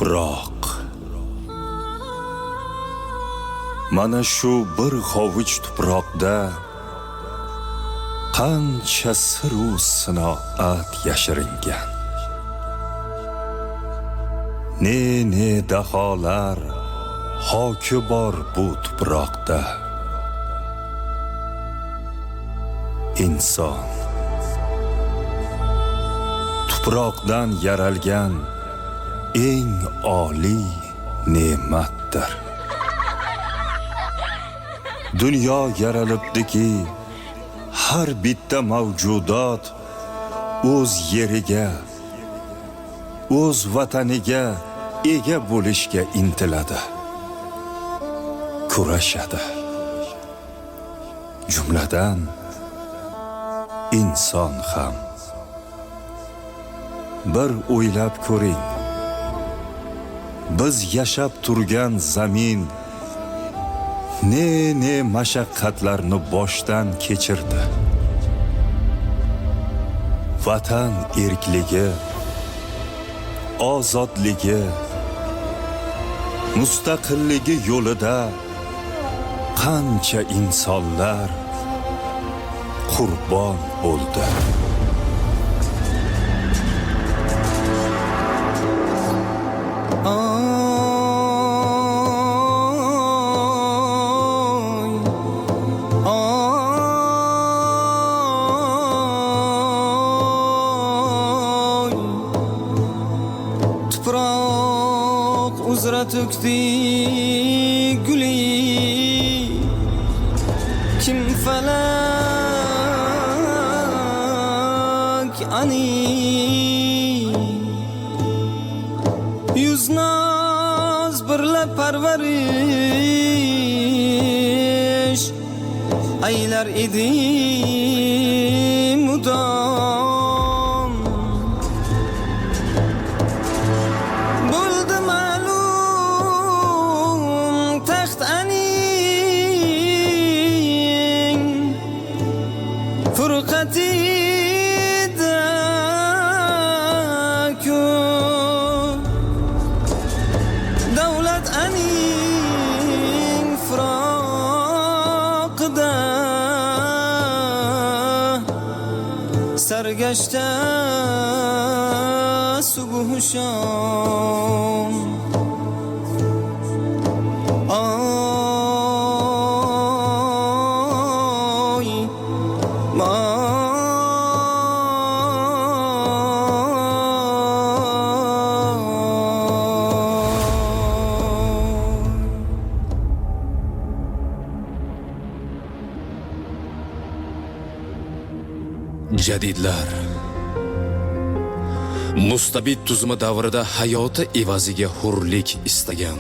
tuproq. Mana shu bir hovuch tuproqda qancha sir-u sinoat yashiringan. Ne daholar hoki bor bu tuproqda. Inson tuproqdan yaralgan eng oliy ne'matdir. Dunyo yaralibdiki, har bitta mavjudot o'z yeriga, o'z vataniga ega bo'lishga intiladi, kurashadi. Jumladan inson ham. Bir o'ylab ko'ring. Biz yashab turgan zamin ne mashaqqatlarni boshdan kechirdi. Vatan erkligi, ozodligi, mustaqilligi yo'lida qancha insonlar qurbon bo'ldi. Tuproq uzra to'kdi guli, kim falak ani. Yuz naz birla parvarish aylar edi mudom. Bo'ldi ma'lum taxt aning furqatida ku, davlat aning firoqida sargashta suguhsham. Jadidlar mustabid tuzumi davrida hayoti evaziga hurlik istagan,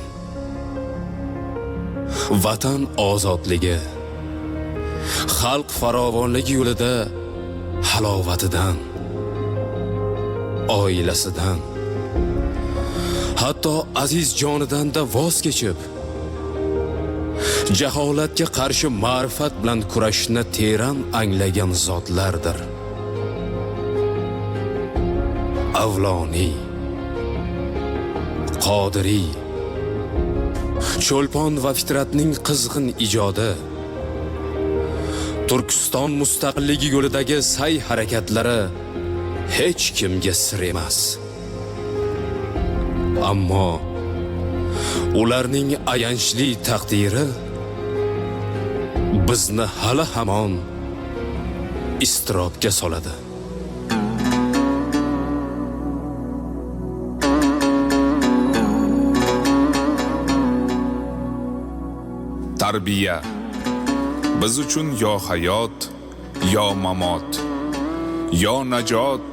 vatan ozodligi, xalq farovonligi yo'lida halovatidan, oilasidan, hatto aziz jonidan da voz kechib, jaholatga qarshi ma'rifat bilan kurashni teran anglagan zotlardir. Avloniy, Qodiriy, Cho'lpon va Fitratning qizg'in ijodi, Turkiston mustaqilligi yo'lidagi sa'y harakatlari hech kimga sir emas. Ammo ularning ayanchli taqdiri bizni hali hamon iztirobga soladi. Tarbiya biz uchun yo hayot, yo mamot, yo najot,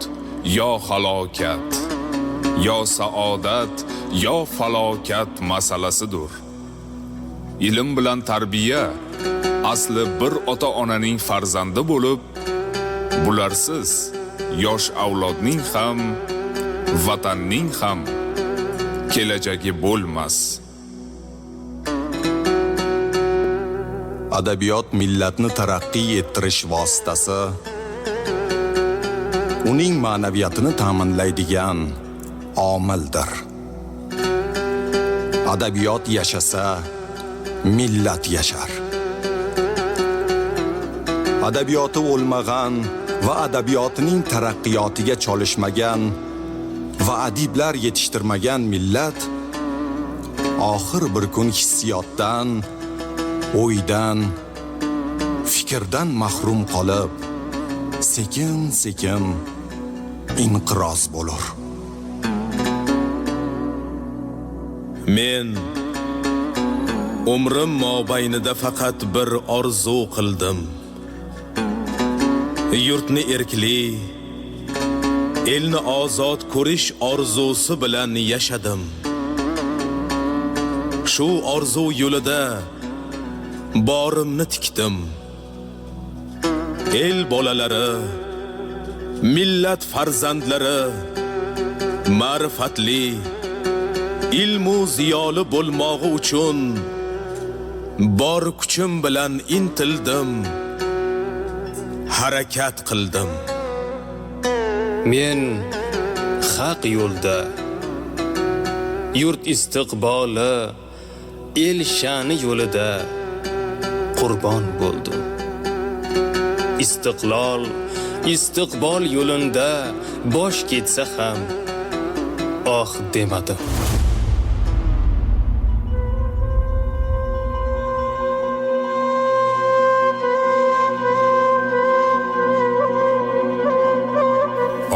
yo halokat, yo saodat, yo falokat masalasidir. Ilm bilan tarbiya asli bir ota-onaning farzandi bo'lib, bularsiz yosh avlodning ham, vatanning ham kelajagi bo'lmas. Adabiyot millatni taraqqiy ettirish vositasi, uning ma'naviyatini ta'minlaydigan omildir. Adabiyot yashasa, millat yashar. Adabiyoti o'lmagan va adabiyotining taraqqiyotiga cholishmagan va adiblar yetishtirmagan millat oxir bir kun hissiyotdan, o'ydan, fikrdan mahrum qolib, sekin-sekin inqiroz bo'lur. Men umrim mobaynida faqat bir orzu qildim. Yurtni erkli, elni ozod ko'rish orzusi bilan yashadim. Shu orzu yo'lida borimni tikdim. El bolalari, millat farzandlari ma'rifatli, ilmu ziyoli bo'lmog'i uchun bor kuchim bilan intildim, harakat qildim. Men haq yo'lda, yurt istiqboli, el sha'ni yo'lida qurbon bo'ldim. Istiqbol yo'linda bosh ketsa ham oh demadim.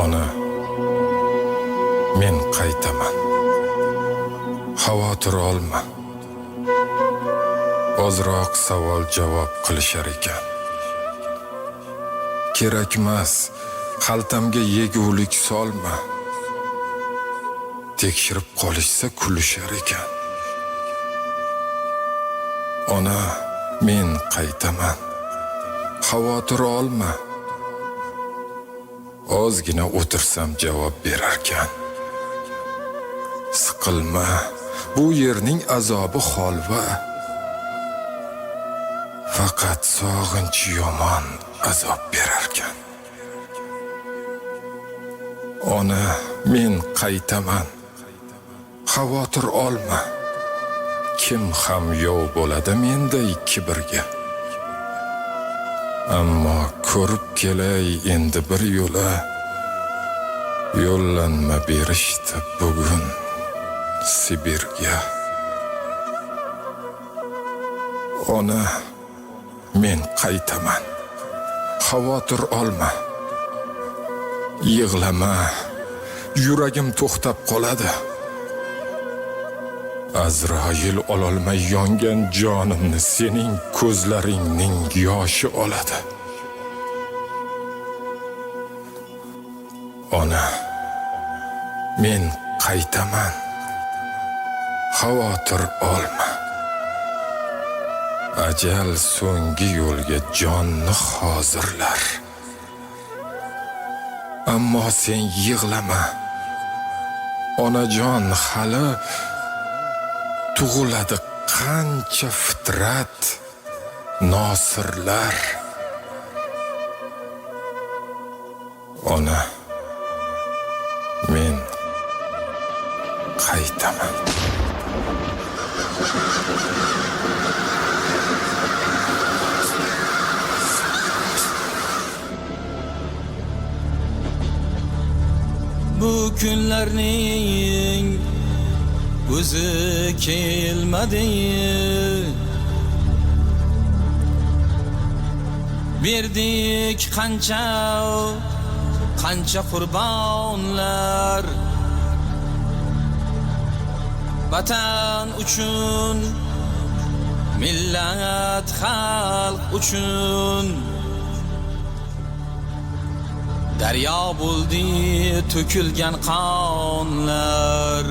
Ona, men qaytaman. Xavotir olma. Ozroq savol-javob qilishar ekan. Kerakmas, xaltamga yegulik solma. Tekshirib qolishsa kulishar ekan. Ona, men qaytaman. Xavotir olma. Ozgina o'tirsam javob berarkan. Siqilma, bu yerning azobi holva. Faqat sog'inch yomon azob berarkan. Ona, men qaytaman. Xavotir olma. Kim ham yov bo'ladi menday kibrga. Ammo ko'rib kelay endi bir yo'la. Yo'llanma berishdi bugun Sibirga. Ona, men qaytaman. Xavotir olma. Yig'lama. Yuragim to'xtab qoladi. Azroil ololmay yongan jonimni sening ko'zlaringning yoshi oladi. Ona, men qaytaman. Xavotir olma. Ajal so'nggi yo'lga jonni hozirlar. Ammo sen yig'lama. Onajon, hali tug'iladi qancha fitrat, nosirlar. Ona, men qaytaman. Bu kunlarning o'zi kelmadi. Berdik qancha qurbonlar. Vatan uchun, millat, xalq uchun. Daryo bo'ldi to'kilgan qonlar.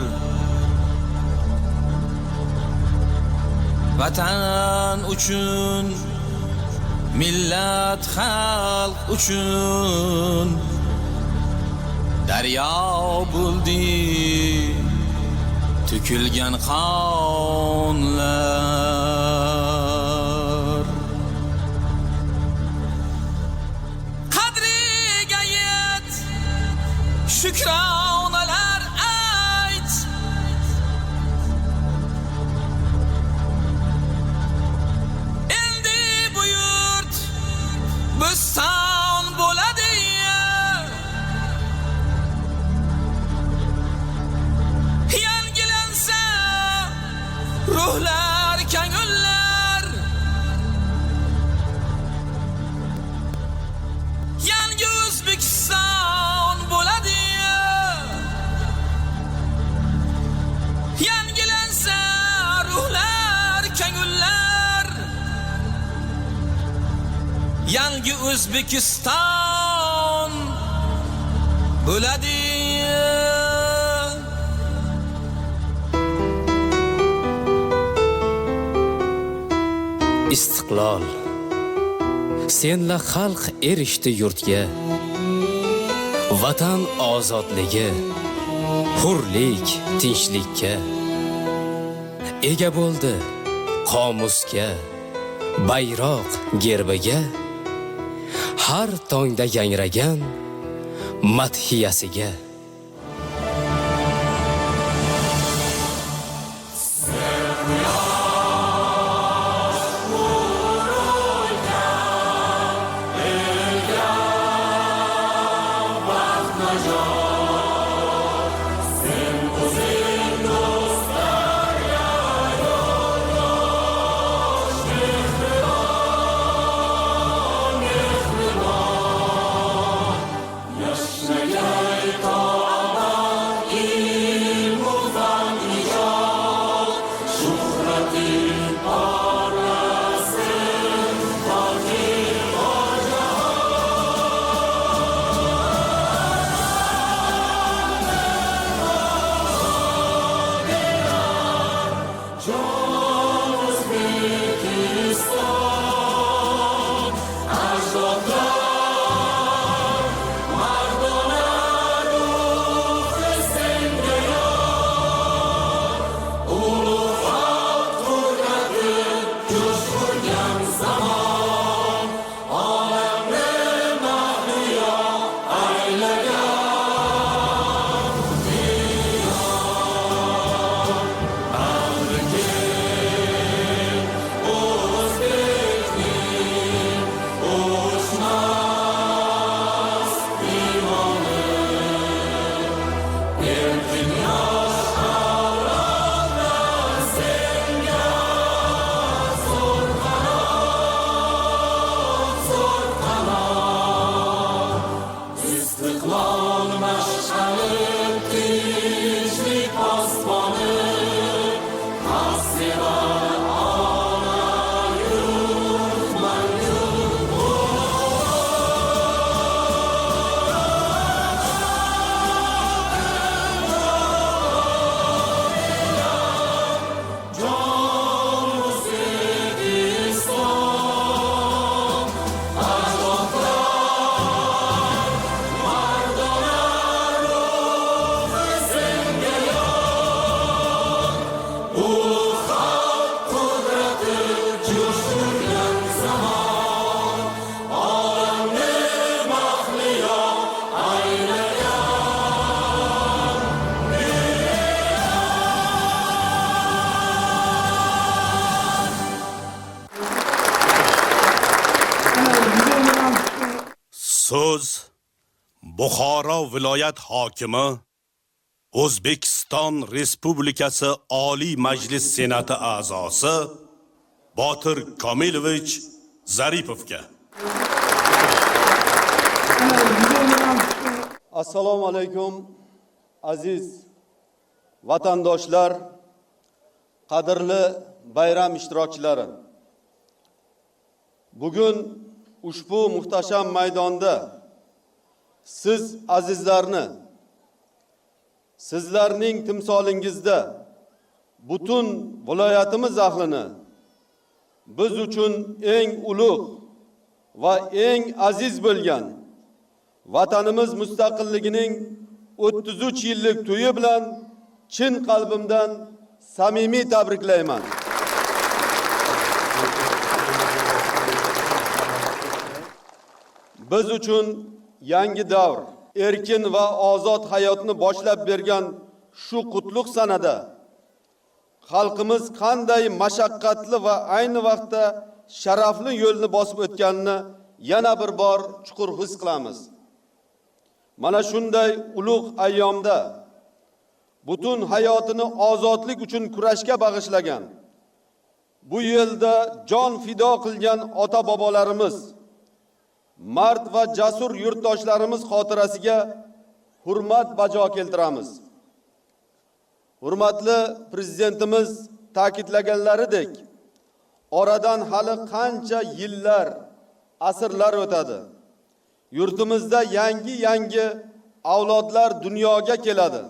Vatan uchun, millat, xalq uchun. Daryo bo'ldi to'kilgan qonlar. Qadriga yet, shukronalar ayt. yangi O'zbekiston bo'ladi. Istiqlol senla xalq erishdi yurtga. Vatan ozodligi, hurlik, tinchlikka ega bo'ldi qomusga, bayroq gerbiga, har tongda yangragan madhiyasiga. So'z Buxoro viloyat hokimi, O'zbekiston Respublikasi Oliy Majlis Senati a'zosi Botir Komilovich Zaripovga. Assalomu alaykum aziz vatandoshlar, qadrli bayram ishtirokchilari. Bugun ushbu muhtasham maydonda siz azizlarni, sizlarning timsolingizda butun viloyatimiz ahlini biz uchun eng ulug' va eng aziz bo'lgan vatanimiz mustaqilligining 33 yillik to'yi bilan chin qalbimdan samimiy tabriklayman. Biz uchun yangi davr, erkin va ozod hayotni boshlab bergan shu qutlug' sanada xalqimiz qanday mashaqqatli va ayni vaqtda sharafli yo'lni bosib o'tganini yana bir bor chuqur his qilamiz. Mana shunday ulug' ayyomda butun hayotini ozodlik uchun kurashga bag'ishlagan, bu yo'lda jon fido qilgan ota-bobolarimiz, mard va jasur yurtdoshlarimiz xotirasiga hurmat bajo keltiramiz. Hurmatli prezidentimiz ta'kidlaganlaridek, oradan hali qancha yillar, asrlar o'tadi. Yurtimizda yangi avlodlar dunyoga keladi.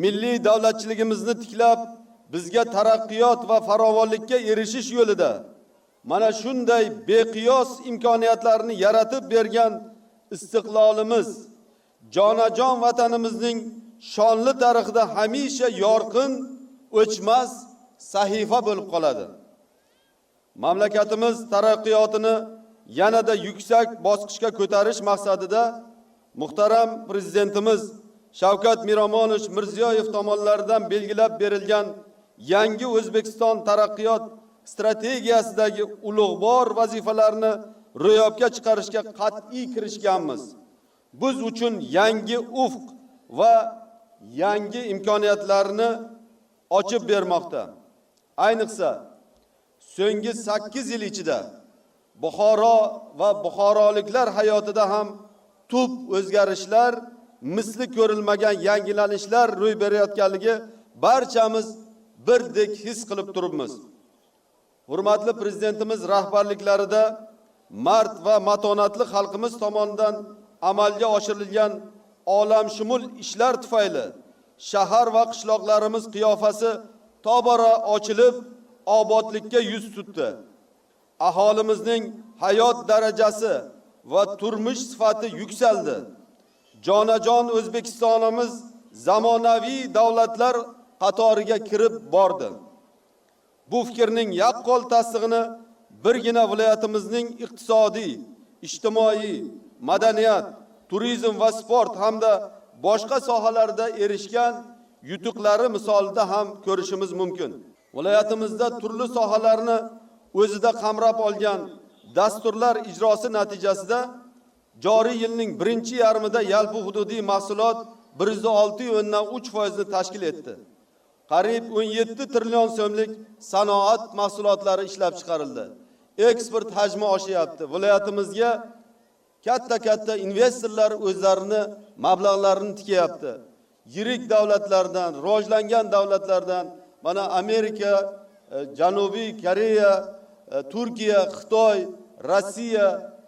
Milliy davlatchiligimizni tiklab, bizga taraqqiyot va farovonlikka erishish yo'lida mana shunday beqiyos imkoniyatlarni yaratib bergan istiqlolimiz, jonajon vatanimizning shonli tarixida hamisha yorqin, o'chmas sahifa bo'lib qoladi. Mamlakatimiz taraqqiyotini yanada yuksak bosqichga ko'tarish maqsadida muhtaram prezidentimiz Shavkat Miromonovich Mirziyoyev tomonidan belgilab berilgan yangi O'zbekiston taraqqiyot strategiyasidagi ulug'bor vazifalarni ro'yobga chiqarishga qat'iy kirishganmiz. Biz uchun yangi ufq va yangi imkoniyatlarni ochib bermoqda. Ayniqsa, so'nggi 8 yil ichida Buxoro va buxoroliklar hayotida ham tub o'zgarishlar, misli ko'rilmagan yangilanishlar ro'y berayotganligi barchamiz birdek his qilib turibmiz. Hurmatli prezidentimiz rahbarliklarida mard va matonatli xalqimiz tomonidan amalga oshirilgan olamshumul ishlar tufayli shahar va qishloqlarimiz qiyofasi tobora ochilib, obodlikka yuz tutdi. Aholimizning hayot darajasi va turmush sifati yuksaldi. Jonajon O'zbekistonimiz zamonaviy davlatlar qatoriga kirib bordi. Bu fikrning yaqqol tasdig'ini birgina viloyatimizning iqtisodiy, ijtimoiy, madaniyat, turizm va sport hamda boshqa sohalarda erishgan yutuqlari misolida ham ko'rishimiz mumkin. Viloyatimizda turli sohalarni o'zida qamrab olgan dasturlar ijrosi natijasida joriy yilning birinchi yarmida yalpi hududiy mahsulot 106,3% ni tashkil etdi. Qariyb 17 trillion so'mlik sanoat mahsulotlari ishlab chiqarildi. Eksport hajmi oshyapti. Viloyatimizga katta investorlar o'zlarini mablag'larini tikyapti. Yirik davlatlardan, rivojlangan davlatlardan, mana Amerika, Janubiy Koreya, Turkiya, Xitoy, Rossiya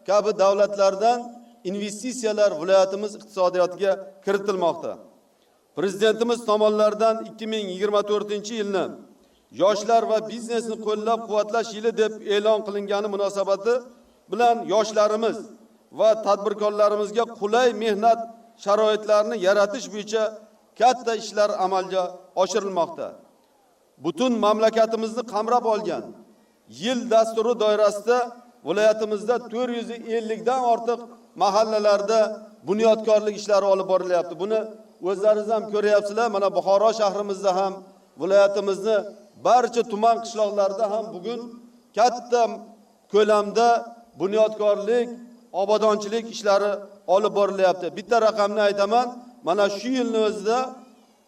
kabi davlatlardan investitsiyalar viloyatimiz iqtisodiyotiga kiritilmoqda. Prezidentimiz tomonidan 2024-yilni yoshlar va biznesni qo'llab-quvvatlash yili deb e'lon qilingani munosabati bilan yoshlarimiz va tadbirkorlarimizga qulay mehnat sharoitlarini yaratish bo'yicha katta ishlar amalga oshirilmoqda. Butun mamlakatimizni qamrab olgan yil dasturi doirasida viloyatimizda 450 dan ortiq mahallalarda bunyodkorlik ishlari olib borilyapti. Buni o'zlaringiz ham ko'ryapsizlar. Mana Buxoro shahrimizda ham, viloyatimizni barcha tuman qishloqlarida ham bugun katta ko'lamda bunyodkorlik, obodonchilik ishlari olib borilyapti. Bitta raqamni aytaman. Mana shu yilning o'zida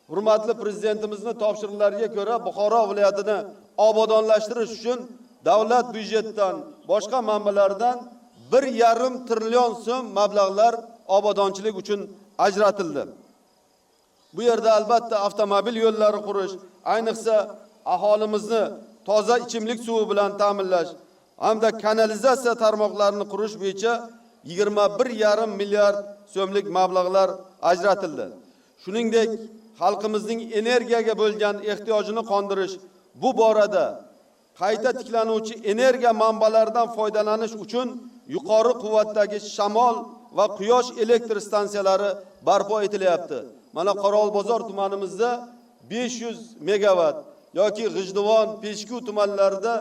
hurmatli prezidentimizning topshiriqlariga ko'ra Buxoro viloyatini obodonlashtirish uchun davlat byudjetidan, boshqa manbalardan 1,5 trillion so'm mablag'lar obodonchilik uchun ajratildi. Bu yerda albatta avtomobil yo'llari qurish, ayniqsa aholimizni toza ichimlik suvi bilan ta'minlash hamda kanalizatsiya tarmoqlarini qurish bo'yicha 21,5 milliard so'mlik mablag'lar ajratildi. Shuningdek, xalqimizning energiyaga bo'lgan ehtiyojini qondirish, bu borada qayta tiklanuvchi energiya manbalaridan foydalanish uchun yuqori quvvatdagi shamol va quyosh elektr stansiyalari barpo etilyapti. Mana Qorovulbozor tumanimizda 500 megavat yoki G'ijduvon, Peshku tumanlarida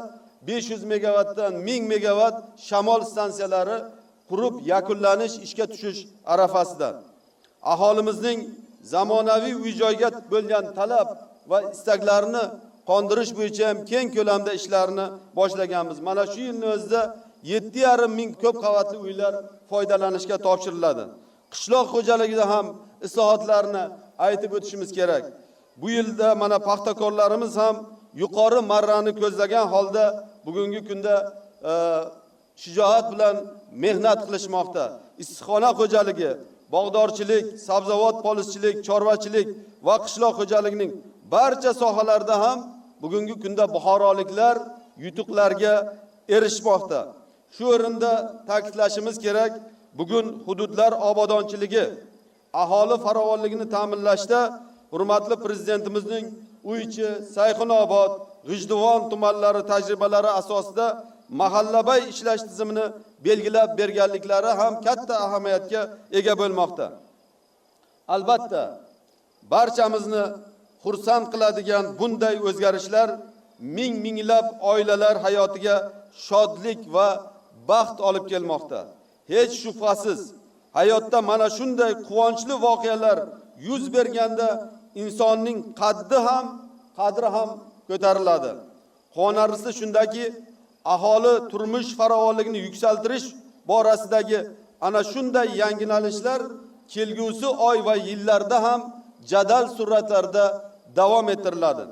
500 megavatdan 1000 megavat shamol stansiyalari qurib yakunlanish, ishga tushish arafasida. Aholimizning zamonaviy uy-joyga bo'lgan talab va istaklarini qondirish bo'yicha ham keng ko'lamda ishlarni boshlaganmiz. Mana shu yilning o'zida 7,5 ming ko'p qavatli uylar foydalanishga topshiriladi. Qishloq xo'jaligida ham islohotlarni aytib o'tishimiz kerak. Bu yilda mana paxtakorlarimiz ham yuqori marrani ko'zlagan holda bugungi kunda shijoat bilan mehnat qilishmoqda. Issiqxona xo'jaligi, bog'dorchilik, sabzavot polizchilik, chorvachilik va qishloq xo'jaligining barcha sohalarida ham bugungi kunda buxoroliklar yutuqlarga erishmoqda. Shu o'rinda ta'kidlashimiz kerak, bugun hududlar obodonchiligi, aholi farovonligini ta'minlashda hurmatli prezidentimizning Uychi, Sayxunobod, G'ijduvon tumanlari tajribalari asosida mahallabay ishlash tizimini belgilab berganliklari ham katta ahamiyatga ega bo'lmoqda. Albatta, barchamizni xursand qiladigan bunday o'zgarishlar minglab oilalar hayotiga shodlik va baxt olib kelmoqda. Hech shubhasiz, hayotda mana shunday quvonchli voqealar yuz berganda insonning qadri ham ko'tariladi. Quvonarlisi shundaki, aholi turmush farovonligini yuksaltirish borasidagi ana shunday yangilanishlar kelgusi oy va yillarda ham jadal sur'atlarda davom ettiriladi.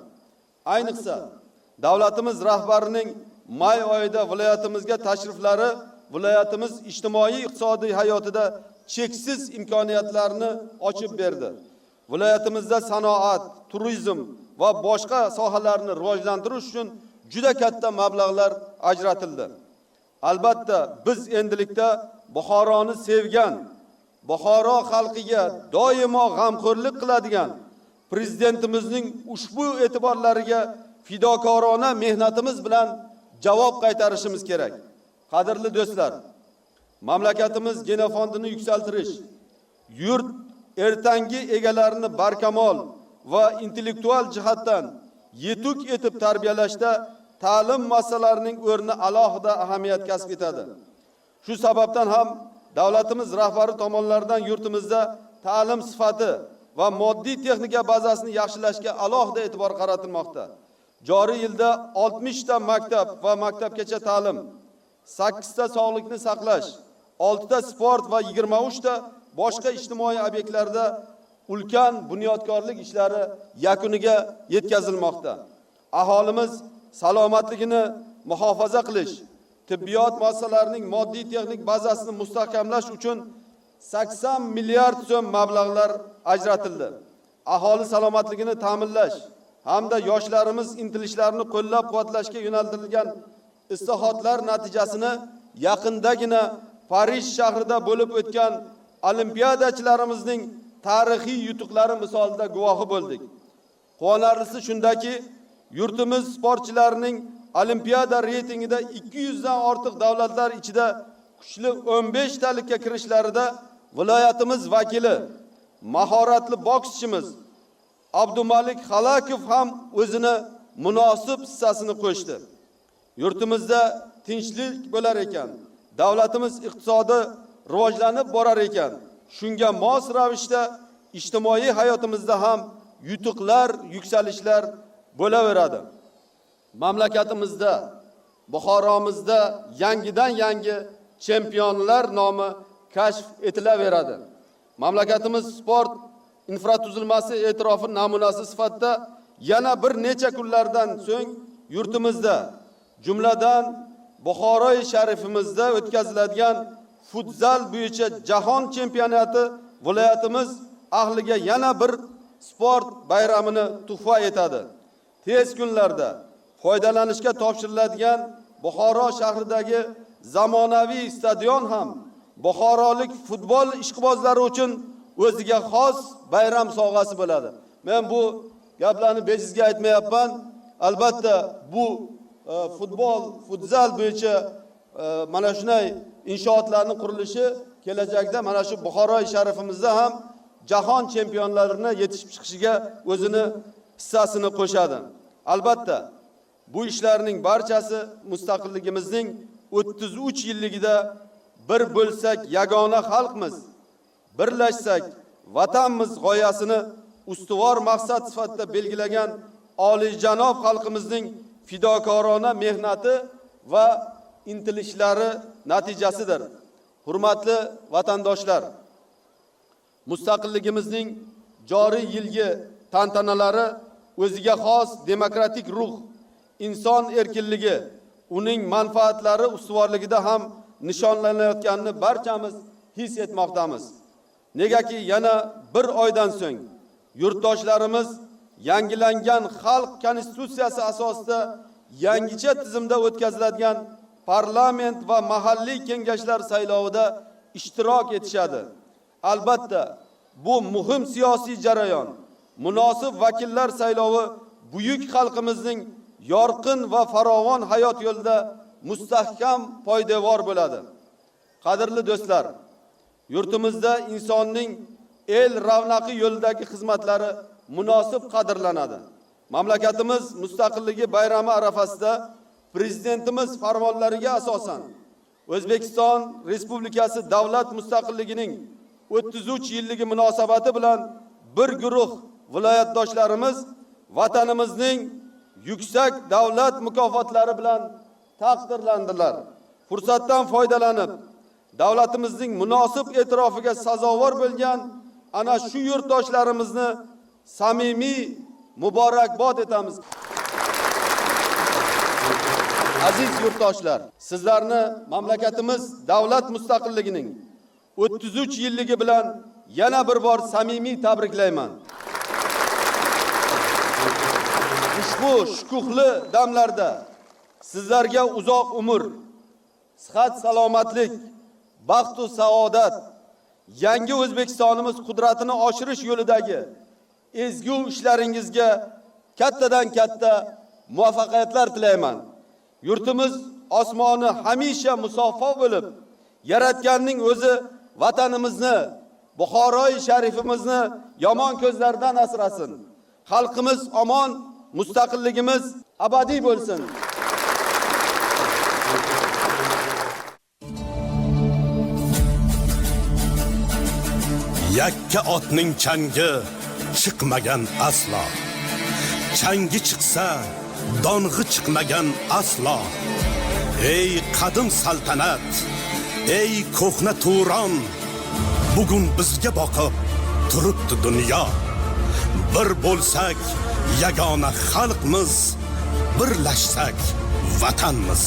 Ayniqsa, davlatimiz rahbarining may oyida viloyatimizga tashriflari viloyatimiz ijtimoiy-iqtisodiy hayotida cheksiz imkoniyatlarni ochib berdi. Viloyatimizda sanoat, turizm va boshqa sohalarni rivojlantirish uchun juda katta mablag'lar ajratildi. Albatta, biz endilikda Buxoroni sevgan, Buxoro xalqiga doimo g'amxo'rlik qiladigan prezidentimizning ushbu e'tiborlariga fidokorona mehnatimiz bilan javob qaytarishimiz kerak. Qadrli do'stlar, mamlakatimiz genofondini yuksaltirish, yurt ertangi egalarini barkamol va intellektual jihatdan yetuk etib tarbiyalashda ta'lim masalalarining o'rni alohida ahamiyat kasb etadi. Shu sababdan ham davlatimiz rahbari tomonidan yurtimizda ta'lim sifati va moddiy texnika bazasini yaxshilashga alohida e'tibor qaratilmoqda. Joriy yilda 60 ta maktab va maktabgacha ta'lim, 8 ta sog'liqni saqlash, 6 ta sport va 23 ta boshqa ijtimoiy obyektlarda ulkan bunyodkorlik ishlari yakuniga yetkazilmoqda. Aholimiz salomatligini muhofaza qilish, tibbiyot muassasalarining moddiy texnik bazasini mustahkamlash uchun 80 milliard so'm mablag'lar ajratildi. Aholi salomatligini ta'minlash hamda yoshlarimiz intilishlarini qo'llab-quvvatlashga yo'naltirilgan islohotlar natijasini yaqindagina Parij shahrida bo'lib o'tgan olimpiadachilarimizning tarixiy yutuqlari misolida guvohi bo'ldik. Quvonarlisi shundaki, yurtimiz sportchilarining olimpiada reytingida 200 dan ortiq davlatlar ichida kuchli 15 talikka kirishlarida viloyatimiz vakili, mahoratli bokschimiz Abdumalik Halakov ham o'zini munosib hissasini qo'shdi. Yurtimizda tinchlik bo'lar ekan, davlatimiz iqtisodi rivojlanib borar ekan, shunga mos ravishda ijtimoiy hayotimizda ham yutuqlar, yuksalishlar bo'laveradi. Mamlakatimizda, Buxoromizda yangidan yangi chempionlar nomi kashf etilaveradi. Mamlakatimiz sport infratuzilmasi e'tirofi namunasi sifatida yana bir necha kunlardan so'ng yurtimizda, jumladan Buxoroy sharifimizda o'tkaziladigan futzal bo'yicha jahon chempionati viloyatimiz ahliga yana bir sport bayramini tuhfa etadi. Tez kunlarda foydalanishga topshiriladigan Buxoro shahridagi zamonaviy stadion ham buxorolik futbol ishqibozlari uchun o'ziga xos bayram sovg'asi bo'ladi. Men bu gaplarni bejizga aytmayapman. Albatta bu futzal bo'yicha mana shunday inshootlarning qurilishi kelajakda mana shu Buxoro sharifimizda ham jahon chempionlarini yetishib chiqishiga o'zini hissasini qo'shadi. Albatta bu ishlarning barchasi mustaqilligimizning 33 yilligida bir bo'lsak yagona xalqmiz, birlashsak vatanimiz g'oyasini ustuvor maqsad sifatida belgilagan oliyjanob xalqimizning fidokorona mehnati va intilishlari natijasidir. Hurmatli vatandoshlar, mustaqilligimizning joriy yilgi tantanalari o'ziga xos demokratik ruh, inson erkinligi, uning manfaatlari ustuvorligida ham nishonlanayotganini barchamiz his etmoqdamiz. Negaki yana bir oydan so'ng yurtdoshlarimiz yangilangan xalq konstitutsiyasi asosida yangicha tizimda o'tkaziladigan parlament va mahalliy kengashlar saylovida ishtirok etishadi. Albatta, bu muhim siyosiy jarayon. Munosib vakillar saylovi buyuk xalqimizning yorqin va farovon hayot yo'lida mustahkam poydevor bo'ladi. Qadrli do'stlar, yurtimizda insonning el ravnaqi yo'lidagi xizmatlari munosib qadrlanadi. Mamlakatimiz mustaqilligi bayrami arafasida prezidentimiz farmonlariga asosan O'zbekiston Respublikasi davlat mustaqilligining 33 yilligi munosabati bilan bir guruh viloyatdoshlarimiz vatanimizning yuksak davlat mukofotlari bilan taqdirlandilar. Fursatdan foydalanib, davlatimizning munosib e'tirofiga sazovor bo'lgan ana shu yurtdoshlarimizni samimiy muborakbod etamiz. Aziz yurtdoshlar, sizlarni mamlakatimiz davlat mustaqilligining 33 yilligi bilan yana bir bor samimiy tabriklayman. Ushbu shukuhli damlarda sizlarga uzoq umr, sihat salomatlik, baxt va saodat, yangi O'zbekistonimiz qudratini oshirish yo'lidagi ezgu ishlaringizga kattadan katta muvaffaqiyatlar tilayman. Yurtimiz osmoni hamisha musaffo bo'lib, yaratganning o'zi vatanimizni, Buxoroy sharifimizni yomon ko'zlardan asrasin. Xalqimiz omon, mustaqilligimiz abadiy bo'lsin. Yakka otning changi chiqmagan aslo. Changi chiqsa, dong'i chiqmagan aslo. Ey qadim saltanat, ey ko'hna Turon, bugun bizga boqib turibdi dunyo. Bir bo'lsak, yagona xalqmiz, birlashsak, vatanmiz.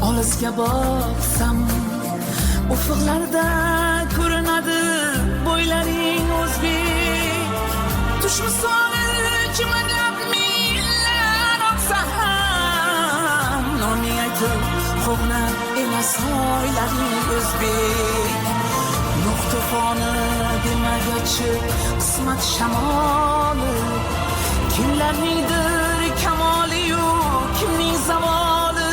Olisga boqsam, ufqlarda ko'rinadi bo'ylaring o'zbek. Tush misoli chimanlab millar oqsa ham, nomi aytib qo'g'nab emas soylaring o'zbek. Nuqtufoni demagachi qismat shamoli, kimlarningdir kamoli-yu kimning zavoli.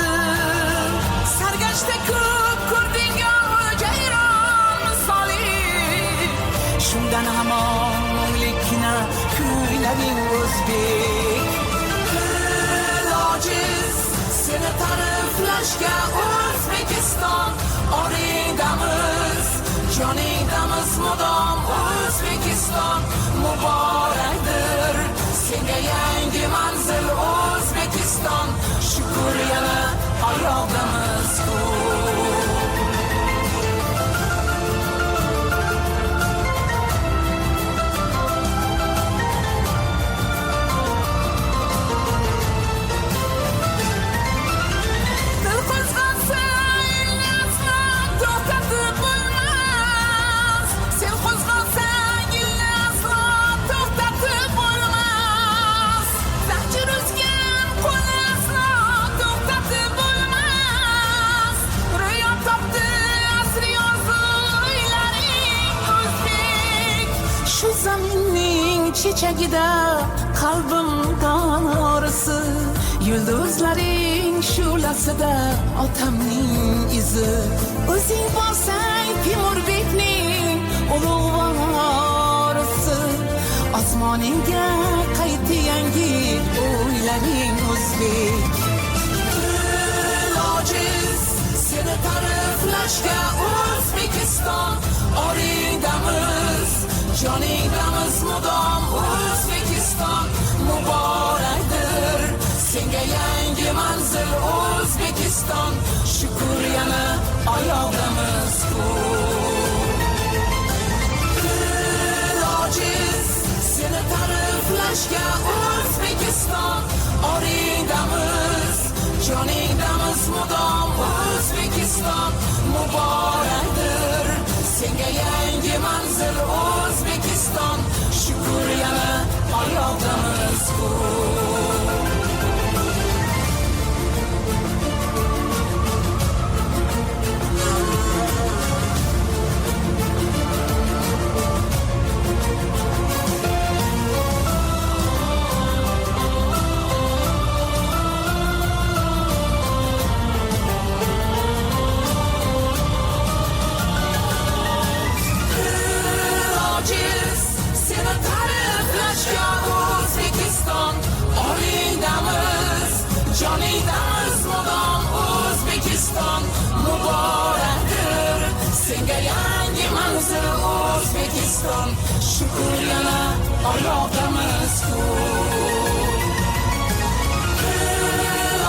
Sargashta ko'p ko'rding jayron misoli, shundan hamon munglikna kuylaring o'zbek. Ojiz seni ta'riflashga O'zbekiston oridamiz, joningdamiz mudom O'zbekiston. Muborakdir senga yangi manzil O'zbekiston. Shukr yana oyoqdamiz ku. Chechagida qalbim donorisi, yulduzlaring shulasida otamning izi. O'zing bo'lsang Temurbekning ulug' vorisi, osmoningga qaytdi yangi o'ylaring o'zbek. Ojiz seni ta'riflashga O'zbekiston oridamiz, joningdamiz mudom O'zbekiston. Muborakdir senga yangi manzil O'zbekiston. Shukr yana oyoqdamiz ku. joningdamiz mudom O'zbekiston muborakdir senga yangi manzil O'zbekiston shukr yana oyoqdamiz ku joningdamiz mudom O'zbekiston muborakdir senga yangi manzil O'zbekiston shukr yana oyoqdamiz ku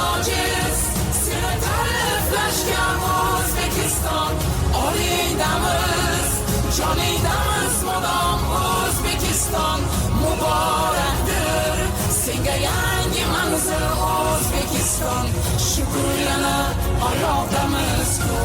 ojiz seni ta'riflashga O'zbekiston oningdamiz joningdamiz mudom O'zbekiston muborakdir senga yangi manzil O'zbekiston shukr yana oyoqdamiz ku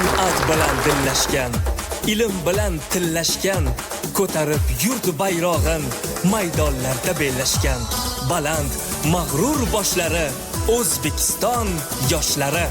san'at bilan dillashgan, ilm bilan tillashgan, ko'tarib yurt bayrog'in, maydonlarda bellashgan, baland, mag'rur boshlari, O'zbekiston yoshlari.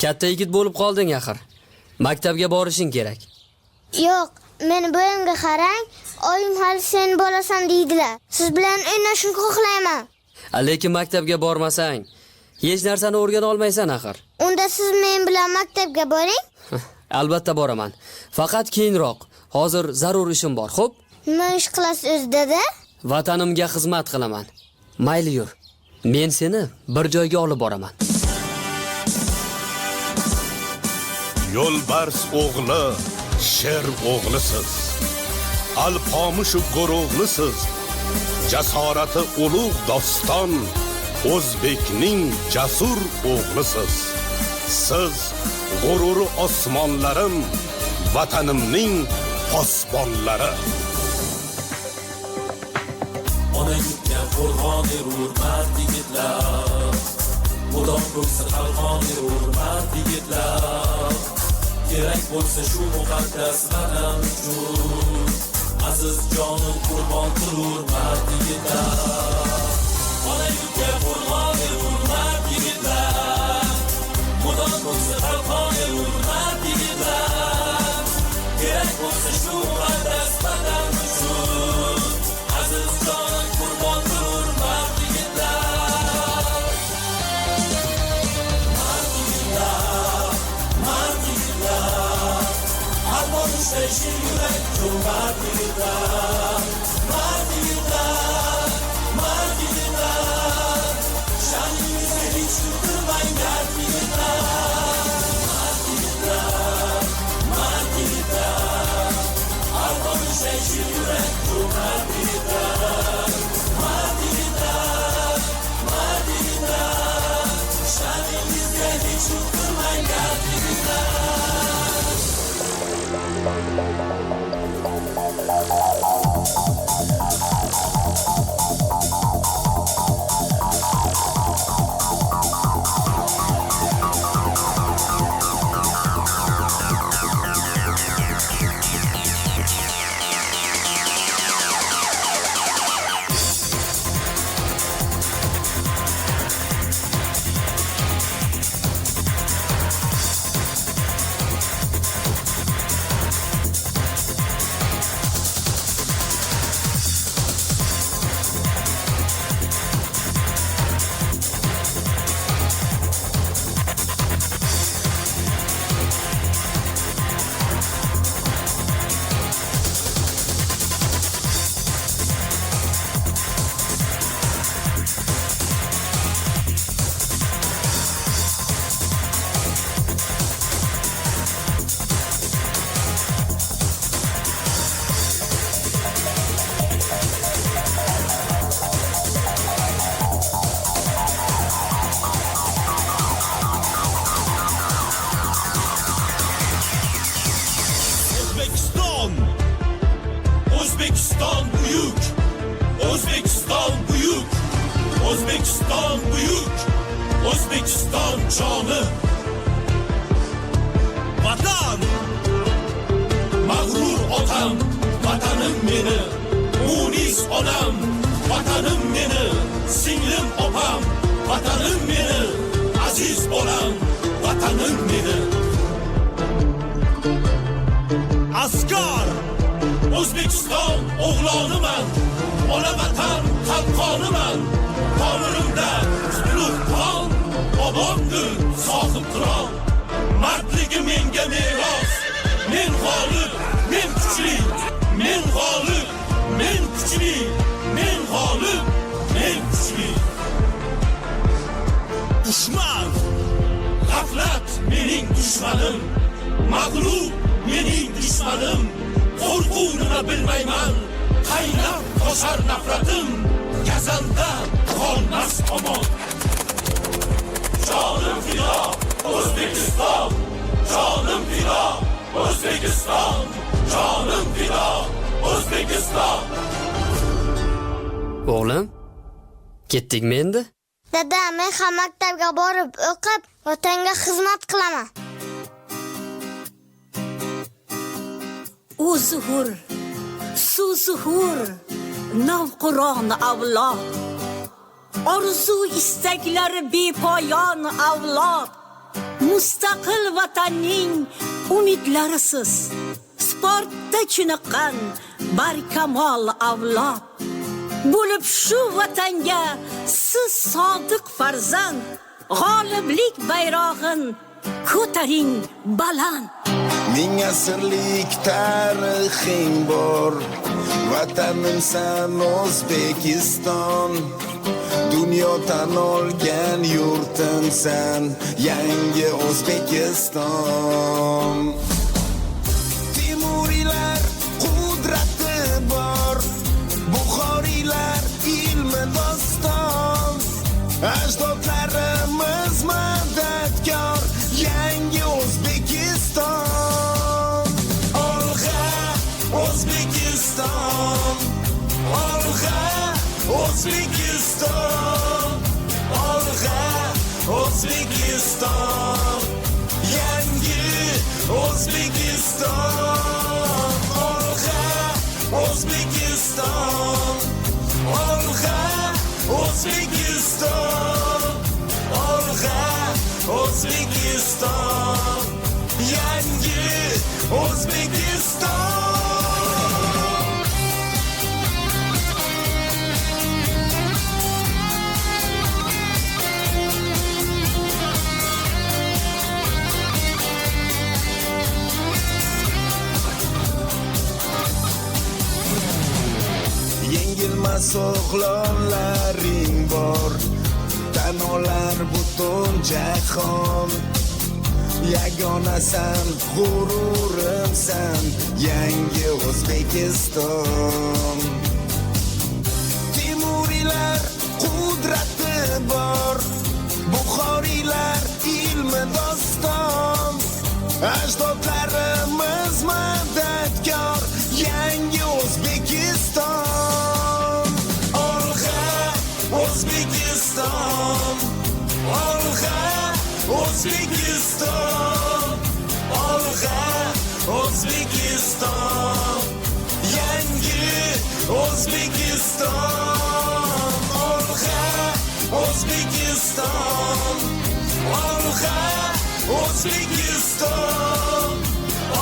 Katta yigit bo'lib qolding axir. Maktabga borishing kerak. Yo'q, meni bu yerga qarang. Oyim hali sen bo'lasan deydilar. Siz bilan o'ynashni xohlayman. Lekin maktabga bormasang, hech narsani o'rgana olmaysan axir. Unda siz men bilan maktabga boring. Albatta boraman. Faqat keyinroq. Hozir zarur ishim bor, xo'p? Nima ish qilasiz o'zda-da? Vatanimga xizmat qilaman. Mayli yur. Men seni bir joyga olib boraman. Yo'lbars o'g'li, sher o'g'lisiz. Alpomish guruhlisiz. Jasorati ulug' doston, O'zbekning jasur o'g'lisiz. Siz g'ururi osmonlarim, vatanimning posbonlari. Ona yurtga qo'rg'on erur mard yigitlar, Mudom ko'ksa qalqon erur mard yigitlar. Kerak bo'lsa shu muqaddas vatan uchun, aziz jonim qurbon qilur mard yigitlar. Ona yurtga qo'rg'on erur mard yigitlar, Mudom ko'ksa qalqon erur mard yigitlar. Kerak bo'lsa shu muqaddas vatan uchun, aziz jonim qurbon qilur mard yigitlar. Mard yigitlar, mard yigitlar, Alpon ushlashing yurak cho'l mard yigitlar. Mard yigitlar, mard yigitlar, sha'ningizga hech yuqtirmang mard yigitlar. Mard yigitlar, mard yigitlar, Alpon ushlashing yurak O'zbekiston buyuk, O'zbekiston buyuk, O'zbekiston buyuk, O'zbekiston joni. Vatan, mag'rur otam, vatanim meni, munis onam, vatanim meni, singlim opam, vatanim meni, aziz bolam, vatanim meni. Askar, O'zbekiston o'g'loniman, ona vatan qalqoniman, tomirimda qutlug' qon, bobomdir sohib qiron. Mardligi menga meros, men g'olib, men kuchli, men g'olib, men kuchli, men g'olib, men kuchli. Dushman, g'aflat mening dushmanim, mag'lub mening dushmanim. Qo'rquv nima bilmayman, qaynab toshar nafratim, gazanda qolmas omon. Jonim fido, O'zbekiston, jonim fido, O'zbekiston, jonim fido, O'zbekiston. O'g'lim, ketdikmi endi? Dada, men ham maktabga borib o'qib, vatanga xizmat qilaman. U zuhur, su zuhur, navqiron avlod. Orzu istaklari bepoyon avlod. Mustaqil vatanning umidlarisiz, sportda chiniqqan barkamol avlod. Bo'lib shu vatanga siz sodiq farzand, g'oliblik bayrog'in ko'taring baland. Ming asrlik tarixing bor, vatanimsan O'zbekiston. Dunyo tan olgan yurtimsan, yangi O'zbekiston. Temuriylar qudrati bor, Buxoriylar ilmi doston. Ajdodlarimiz madadkor, yangi O'zbekiston. Olg'a O'zbekiston, olg'a O'zbekiston, olg'a O'zbekiston, yangi O'zbekiston. Olg'a O'zbekiston, olg'a O'zbekiston, olg'a O'zbekiston, yangi O'zbekiston. Yengilmas o'g'lonlaring bor, tan olar butun jahon. Yagonasan, g'ururimsan, yangi O'zbekiston. Temuriylar qudrati bor, Buxoriylar ilmi doston. Ajdodlarimiz madad O'zbekiston, olg'a O'zbekiston, yangi O'zbekiston, olg'a O'zbekiston, olg'a O'zbekiston,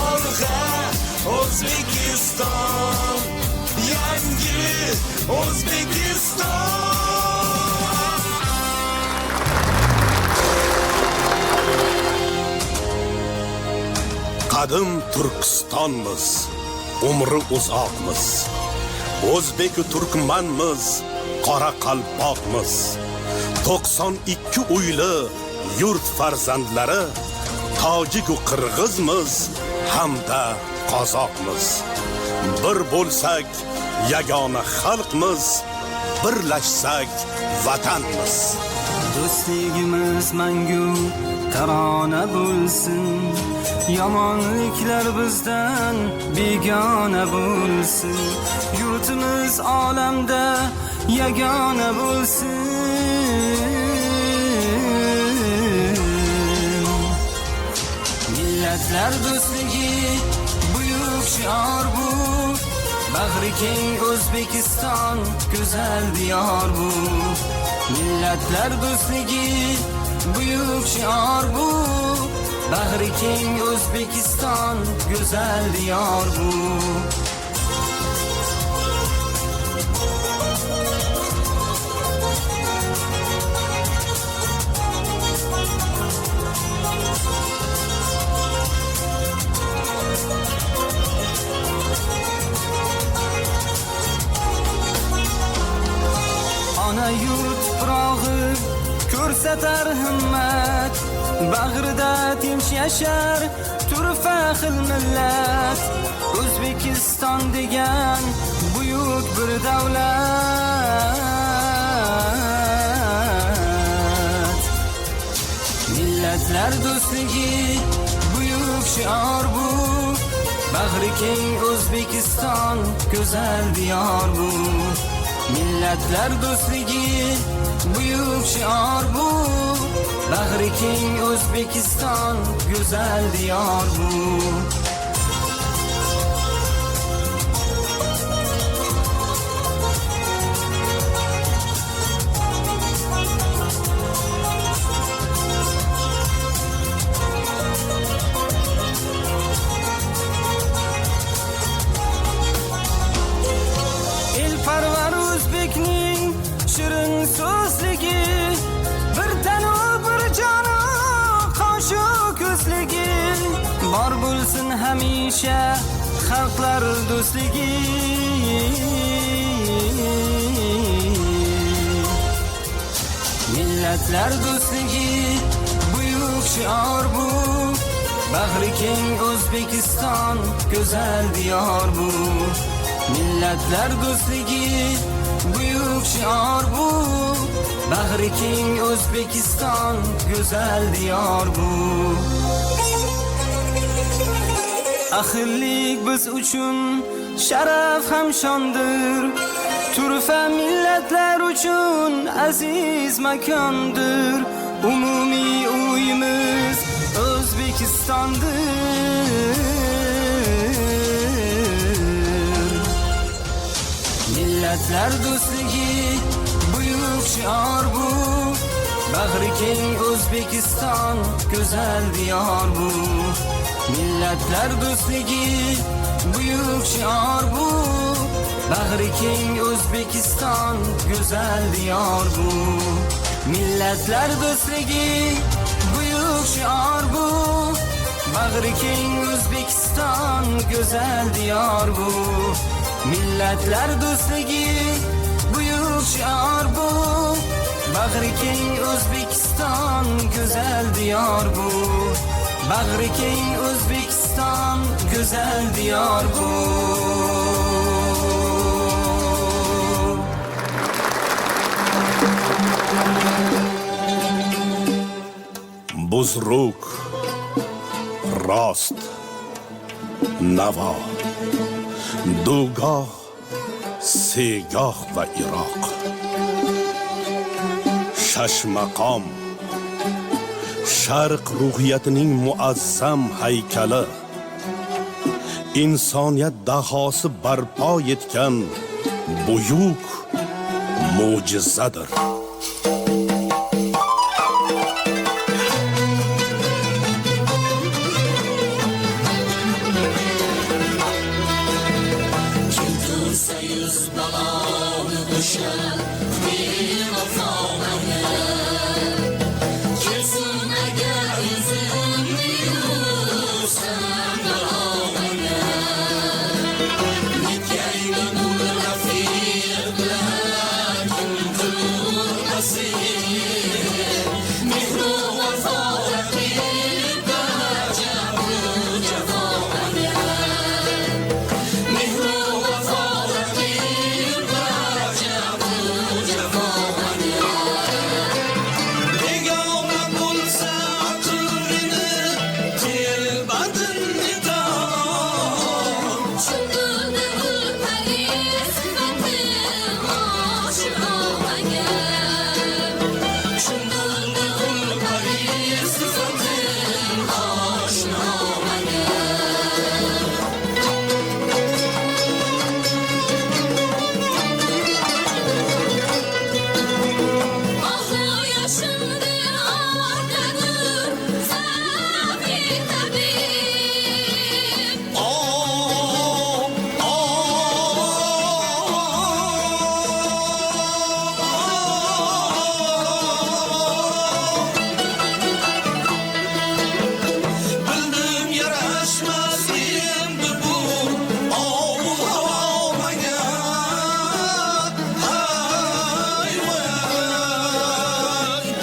olg'a O'zbekiston, yangi O'zbekiston. Qadim Turkistonmiz, umri uzoqmiz. O'zbek turkmanmiz, qora qalpoqmiz. 92 uyli yurt farzandlari, tojik u qirg'izmiz hamda qozoqmiz. Bir bo'lsak yagona xalqmiz, birlashsak vatanmiz. Do'stligimiz mangu tarona bo'lsin, yomonliklar bizdan begona bo'lsin, yurtimiz olamda yagona bo'lsin. Millatlar do'stligi buyuk shior bu, bag'ri keng O'zbekiston go'zal diyor bu. Millatlar do'stligi buyuk shior bu, bag'ri keng O'zbekiston go'zal diyor bu. Ona yurt tuprog'i ko'rsatar himmat, bag'rida tinch yashar turfa xil millat. O'zbekiston degan buyuk bir davlat. Millatlar do'stligi buyuk shior bu, bag'ri keng O'zbekiston go'zal diyor bu. Millatlar do'stligi buyuk shior bu, bag'ri keng O'zbekiston go'zal diyor bu. Elparvar O'zbekning shirin so'zligi, bir tanu bir joni qoshu ko'zligi, bor bo'lsin hamisha xalqlar do'stligi. Millatlar do'stligi buyuk shior bu, bag'ri keng O'zbekiston go'zal diyor bu. Millatlar do'stligi buyuk shior bu, bag'ri keng O'zbekiston go'zal diyor bu. Ahillik biz uchun sharaf ham shondir, turfa millatlar uchun aziz makondir. Umumiy uyimiz O'zbekistondir. Millatlar do'stligi buyuk shior bu, bag'ri keng O'zbekiston go'zal diyor bu. Millatlar do'stligi buyuk shior bu, bag'ri keng O'zbekiston go'zal diyor bu. Millatlar do'stligi buyuk shior bu, bag'ri keng O'zbekiston go'zal diyor bu. Millatlar do'stligi buyuk shior bu, bag'ri keng O'zbekiston go'zal diyor bu. Bag'ri keng O'zbekiston go'zal diyor bu. Buzruk, rost, navo, dugoh, segoh va Iroq. Shashmaqom, Sharq ruhiyatining muazzam haykali, insoniyat dahosi barpo etgan buyuk mo'jizadir. Keltirsa yuz baloni o'sha bevafolarga, kelsin agar izimni yursan barolarga, nekayni nur rafiq bilan kim turmasin, mehru vafo raqib barcha bu jafolarga. Begona bo'lsa aqlini telbadin nidan, shundani ulparis sifatim oshirmaga, shundani ulparis sifatim oshirmaga. Bildim yarashmas endi bu ovu havomaga, hayvon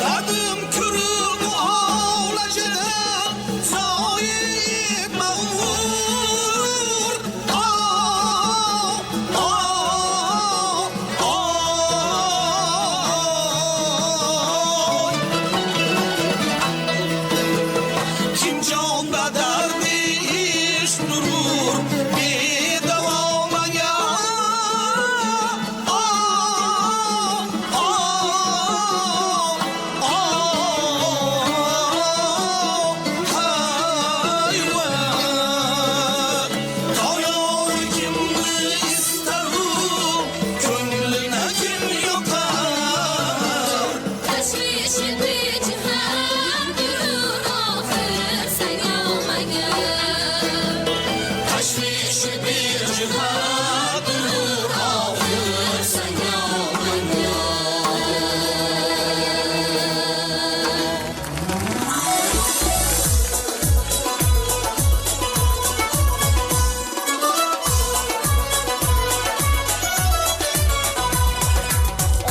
qadim ko'rib ovlashida soyib mavhur. Kim jon badar ish nurur bedavomaga, hayvon toyor kimni istaru ko'nglina kim yoqar. Tashvishi bejihan yurur oxir sanyomaga. Tashvishi bejihat nur oxir sanyomaga.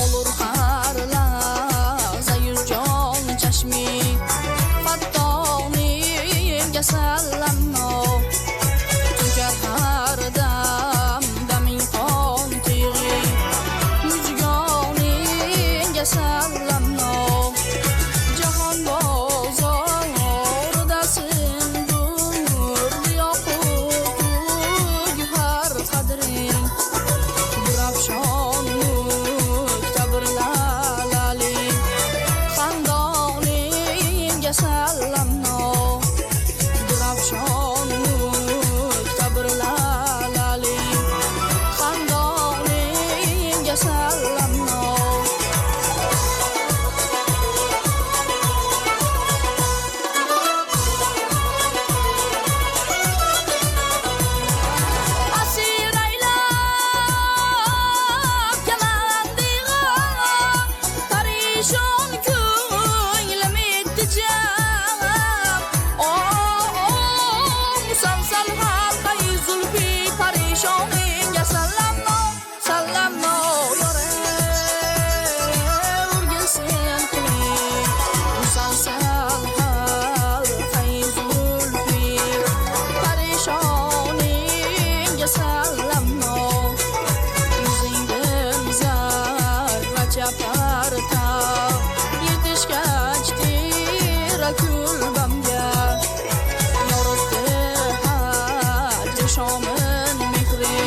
Olur harlar zayir jon chashmi, fattoningga sallamno. To'kar har dam daming qon tig'i, mujgoningga sallamno. Jahon bozoridasin dur yoqut har qadring, Durafshonlik tabrlalali, xandoningga sallamno. Durafshonlik tabrlalali, xandoningga sallamno. Asir aylab kamandig'a, parishon ko'nglim ittijam. Musalsal halqai zulfi parishoningga sallamno, sallamno. Yoravergilsin qiling, musalsal halqai zulfi parishoningga sallamno. Yuzingdan zarracha parta yetishgach tira kulbamga, yoritdi hajri shomin mehri,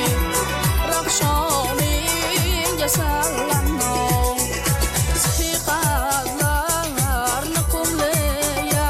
rafshoningga sallamno. Sihiqatlarni qumlaya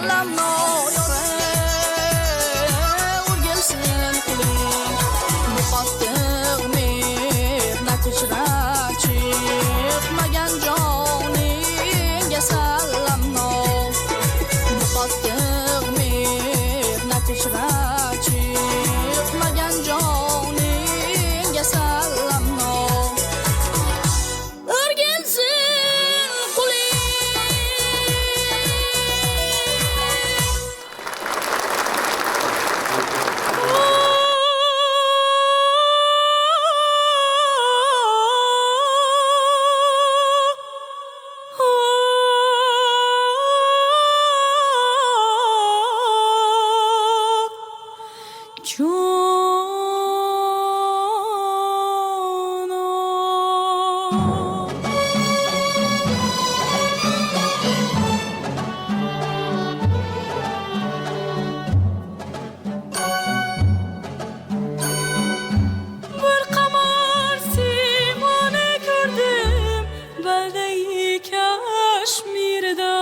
sallam noyore urgelsin qiling bu qattiq mehnat ichra chiqmagan joningga sallam no bu qattiq mehnat ichra chiqmagan joningga sallam no urgelsin qiling Bir qamar simoni ko'rdim baldai Kashmirda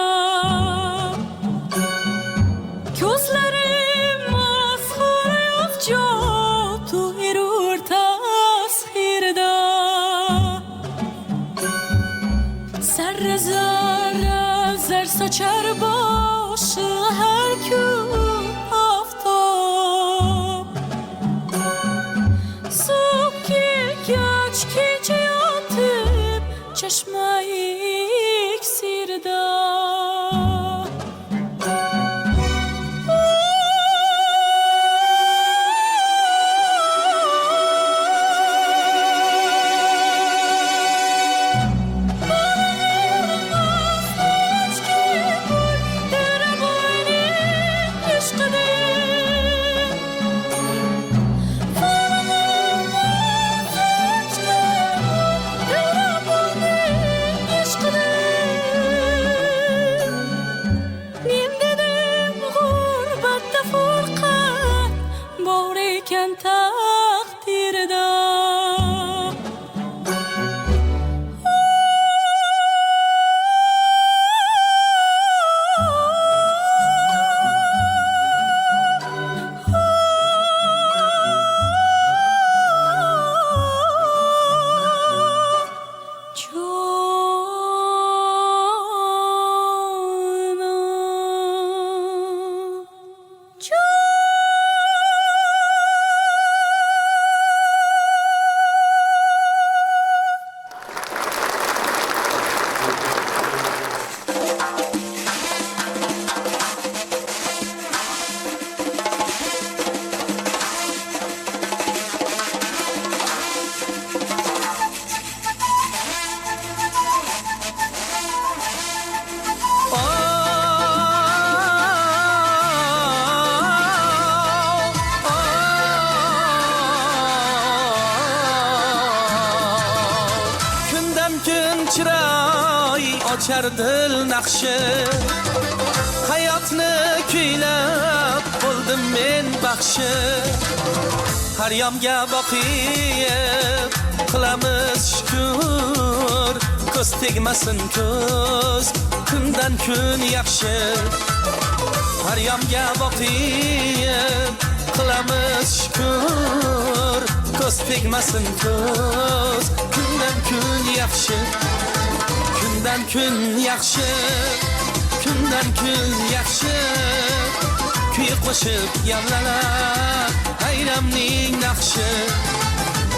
ko'zlarim masxur yozjotu erur tasxirda zarra zarra zar sochar boshi har kun oftob suv kelgach kecha yotib chashma iksirda taqdirda ochar dil naqshi hayotni kuylab bo'ldim men baxshi har yomga boqib qilamiz shukr ko'z tegmasin ko'z kundan kun yaxshi har yomga boqib qilamiz shukr ko'z tegmasin ko'z kundan kun yaxshi kundan kun yaxshi kundan kun yaxshi kuy qo'shib yamlanar bayramning naqshi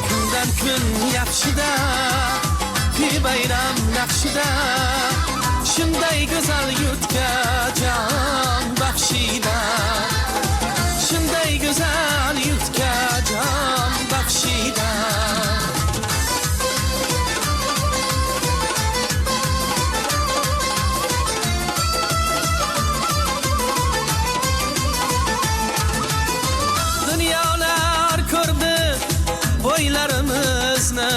kundan kun yaxshida kuy bayram naqshida shunday go'zal yurtga jon baxshida shunday go'zal yurtga jon baxshida o'ylarimizni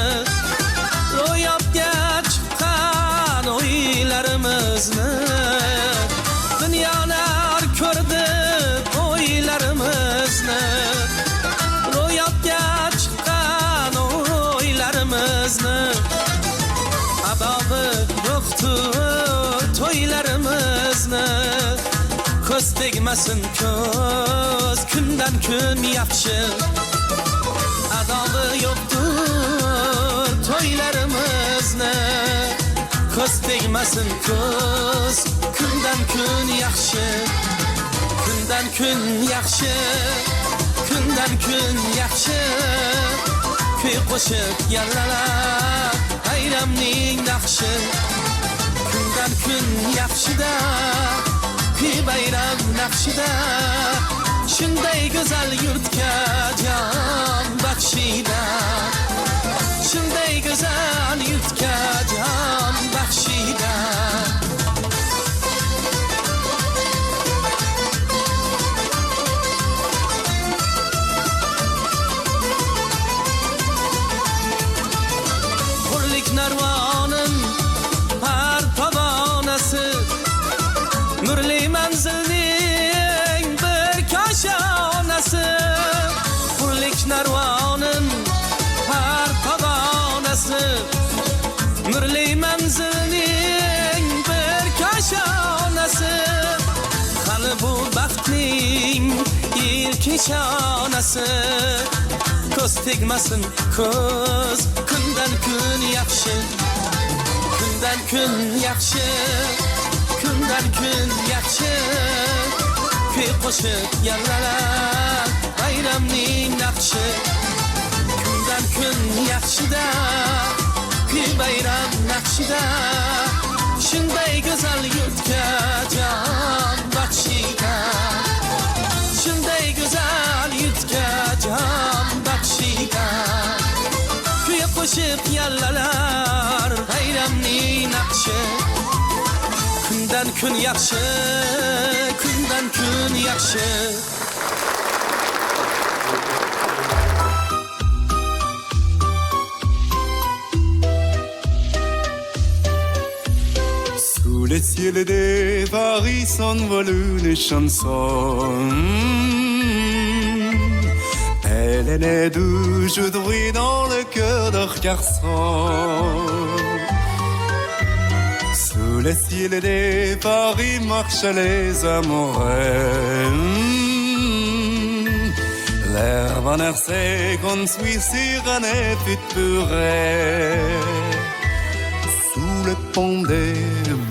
ro'yobga chiqqan o'ylarimizni dunyolar ko'rdi o'ylarimizni ro'yobga chiqqan o'ylarimizni adobi yo'qtu to'ylarimizni ko'z tegmasin ko'z kundan kun yaxshi adog'i yo'qdir to'ylarimizni ko'z tegmasin ko'z kundan kun yaxshi kundan kun yaxshi kundan kun yaxshi kuy qo'shiq yallalab bayramning naqshi kundan kun yaxshida kuy bayram naqshida shunday go'zal yurtga jon baxshida shunday go'zal yurtga jon baxshida narvonin har pavonasi nurli manzilning bir koshonasi hurlik narvonin har pavonasi nurli manzilning bir koshonasi hali bu baxtning ilk nishonasi ko'z tegmasin ko'z kundan kun yaxshi kundan kun yaxshi kundan kun yaxshi kuy qo'shiq yallalab bayramning naqshi kundan kun yaxshida kuy bayram naqshida shunday go'zal yurtga jon baxshida shunday go'zal yurtga jon baxshida kuy qo'shiq yallalar bayramning naqshi kundan kun yaxshi kundan kun yaxshi Sous le ciel de Paris s'envole une chanson. Elle est née d'aujourd'hui dans le cœur d'un garçon. Sous le ciel de Paris marchent les amoureux. L'air bonheur s'est construit sur un épi de purée. Sous le pont de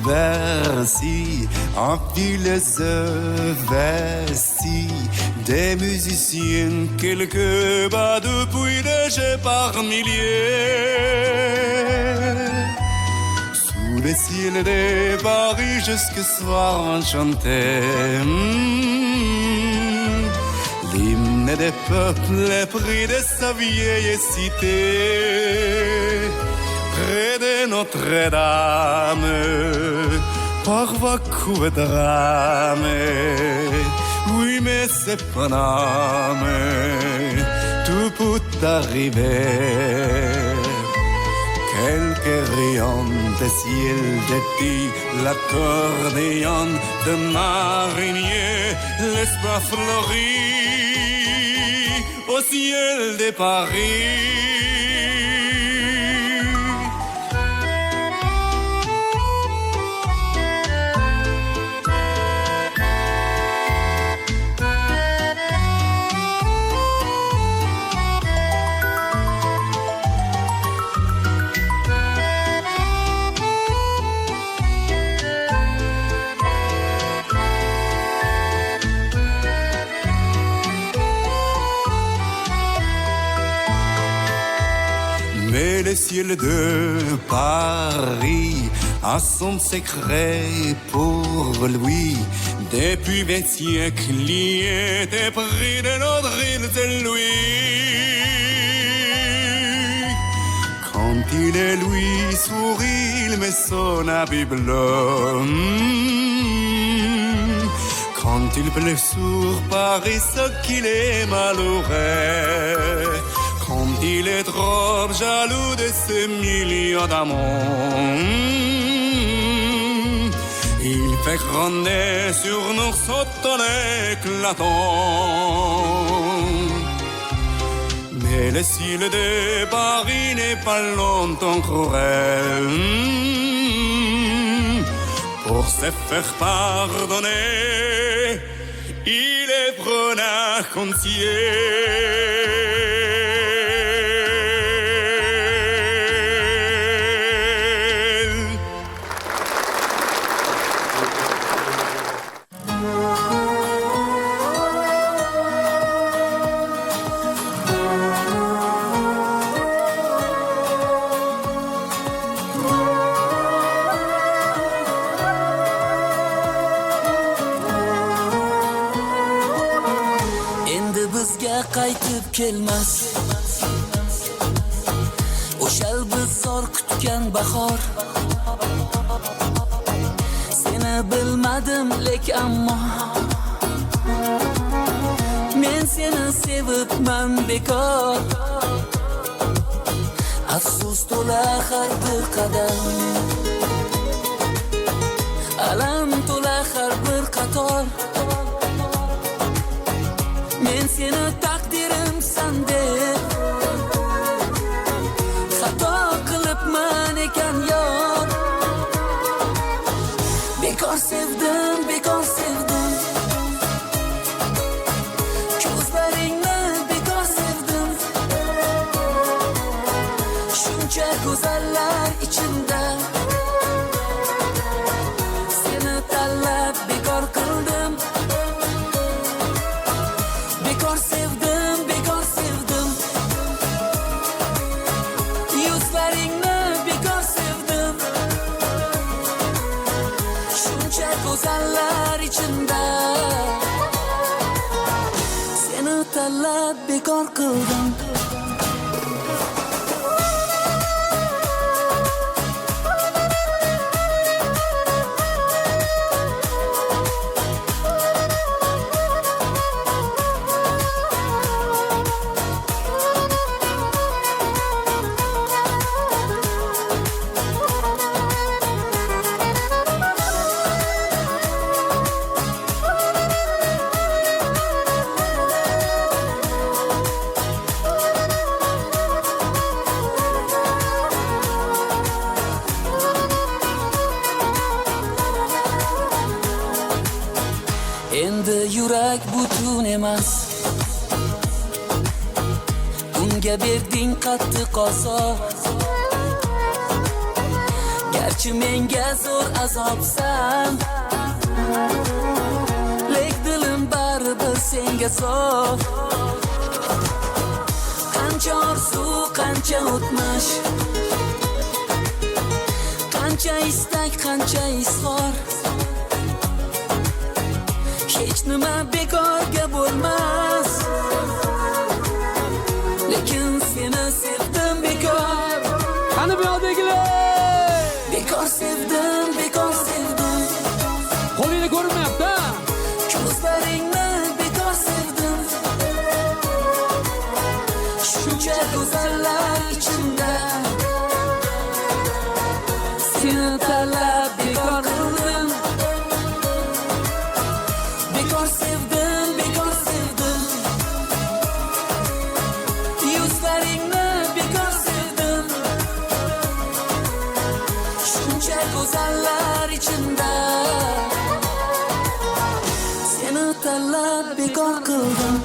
Bercy, en les vestis des musiciens, quelques bas depuis des jeux par milliers. Sous le ciel de Paris, jusqu'au soir enchanté. L'hymne des peuples pris de sa vieille cité. Près de Notre-Dame, parfois coup de drame. Oui, mais c'est Paname, tout peut arriver. Quelques rayons de ciel jettis, l'accordéon de marinier, l'espoir fleurit au ciel de Paris. Mais le ciel de Paris a son secret pour lui. Depuis 20 siècles, il était pris de notre île de lui. Quand il est lui sourit, il met son habit bleu. Quand il pleut sur Paris, ce qu'il est malheureux. Quand il est trop jaloux de ces millions d'amants, il fait gronder sur nous son ton éclatant. Mais le ciel de Paris n'est pas longtemps cruel. pour se faire pardonner, il est prenant ciel. Endi bizga qaytib kelmas o'shal biz zor kutgan bahor. Seni bilmadim lek ammo men seni sevibman bekor. Afsus to'la har bir qadam, alam to'la har bir qator. Men seni taqdirimsan deb xato qilibman ekan yor. Bekor sevdim, bekor sevdim, ko'zlaringni bekor sevdim. Shuncha go'zallar ichimda seni tanlab bekor qildim. Bekor sevdim, bekor sevdim, yuzlaringni bekor sevdim. Shuncha go'zallar ichimda seni tanlab bekor qildim. Endi yurak butun emas, unga berding qattiq azob. Garchi menga zo'r azobsan, lek dilim baribir senga sof. Qancha orzu, qancha o'tmish, qancha istak, qancha izhor. Hech nima bekorga bo'lmas, lekin seni sevdim bekor. Qani bu yoqdagilar? Bekor sevdim, bekor sevdim. Qo'lingni ko'rinmayapti. Ko'zlaringni bekor sevdim. Shuncha go'zallar ichimda seni tanlab bekor qildim. Bekor sevdim, bekor sevdim, yuzlaringni bekor sevdim. Shuncha go'zallar ichimda seni tanlab bekor qildim.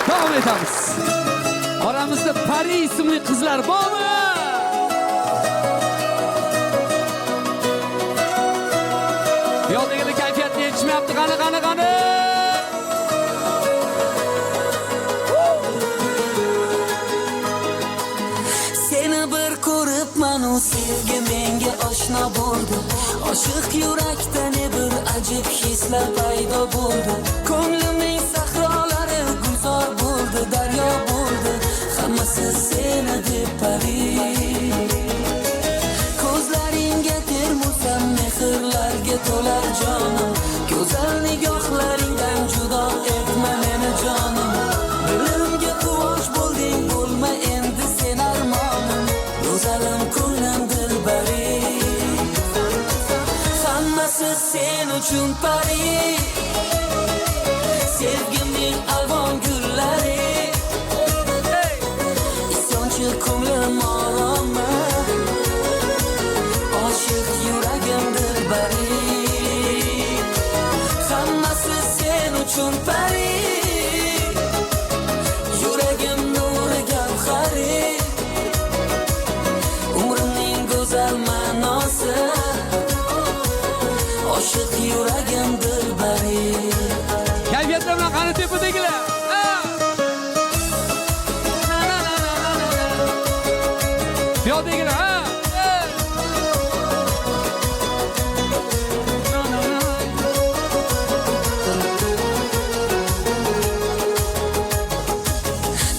Davom etamiz. Oramizda Pari ismli qizlar bormi? Yo'ldagilar kayfiyatni yetishmayapti. Qani. Seni bir ko'ribman, o sevgi menga oshno bo'ldi. Oshiq yurakda ne bir ajib hislar paydo bo'ldi. Ko'nglimning sahrolari gulzor bo'ldi, daryo bo'ldi. Hammasi seni deb pari. Ko'zlaringga termulsam mehrlarga to'lar jonim. Go'zal nigohlaringdan judo etma meni jonim. Dilimga quvonch bo'lding, bo'lma endi sen armonim. Go'zalim ko'nglim dilbari. Hammasi sen uchun pari. Sevgimning alvon gullari. Isyonchi ko'nglim oroma. Oshiq yuragim dilbari. Hammasi sen uchun pari. Yuragim nuri gavhari. Umrimning go'zal ma'nosi. Oshiq yuragim dilbari. Kayfiyatlar bilan qani tepadagilar. Piyodagilar, ha.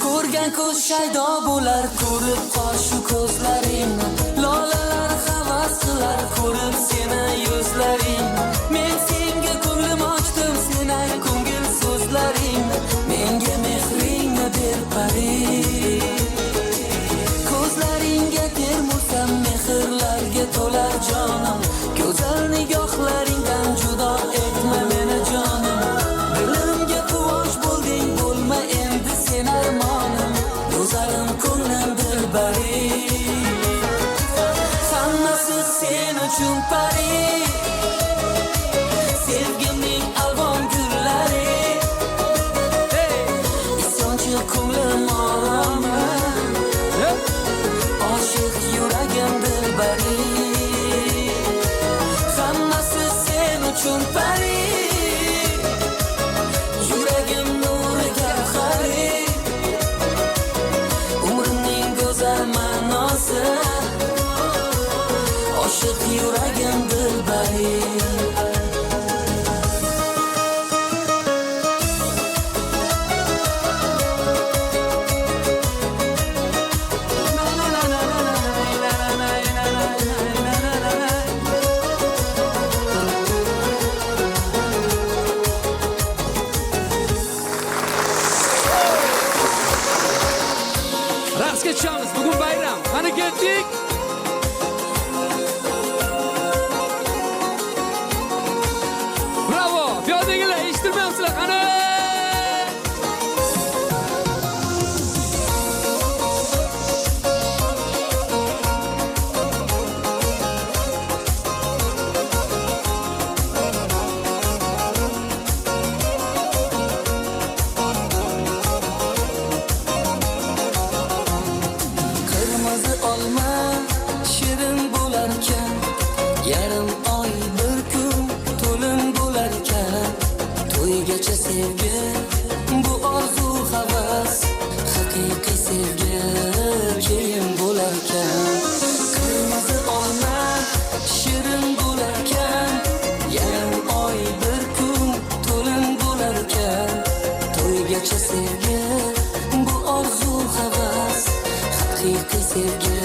Ko'rgan ko'z shaydo bo'lar, ko'rib qol shu ko'zlaringni. Lolalar havas qilar, ko'rib seni yuzlaringni. Men senga ko'nglim ochdim, sen ayt ko'ngil so'zlaringni. Menga mehringni ber pari. Ko'zlaringga termulsam mehrlarga to'lar jonim. Go'zal nigohlaringdan judo etma meni jonim. Dilimga quvonch bo'lding, bo'lma endi sen armonim. Go'zalim ko'nglim dilbari. Hammasi sen uchun pari. Sevgimning alvon gullari. Isyonchi ko'nglim oroma. Oshiq yuragim dilbari. Hammasi sen uchun pari. Yuragim nuri gavhari. Umrimning go'zal ma'nosi. Oshiq yuragim dilbari. Raqsga tushamiz. Bugun bayram. Qani ketdik. Bravo! Piyodagilar eshitmayapsizlar qani? Qirmizi olma shirin bo'larkan, yarim oy bir kun to'lin bo'larkan. To'ygacha sevgi bu orzu havas, haqiqiy sevgi keyin bo'larkan. Qirmizi olma shirin bo'larkan, yarim oy bir kun to'lin bo'larkan. To'ygacha sevgi bu orzu havas, haqiqiy sevgi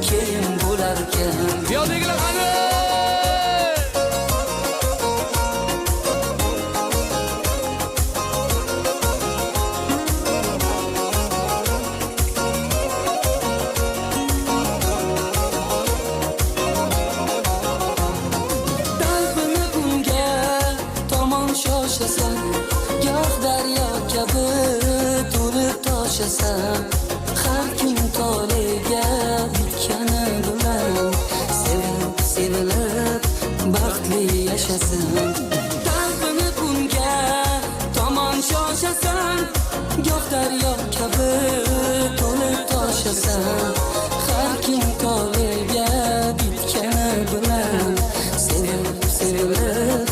keyin bo'larkan. Piyodagilar qani? Qalbini unga tomon shoshasan, goh daryo kabi to'lib toshasan. Har kim toliga bitkani bilan sevib sevilib baxtli yashasin. Qalbini unga tomon shoshasan, goh daryo kabi to'lib toshasan. Har kim toliga bitkani bilan sevib sevilib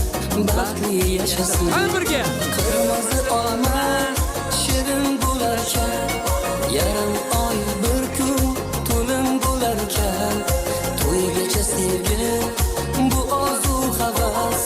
baxtli yashasin. Qani birga. Qirmizi olma shirin bo'larkan, yarim oy bir kun to'lin bo'larkan. To'ygacha sevgi bu orzu havas,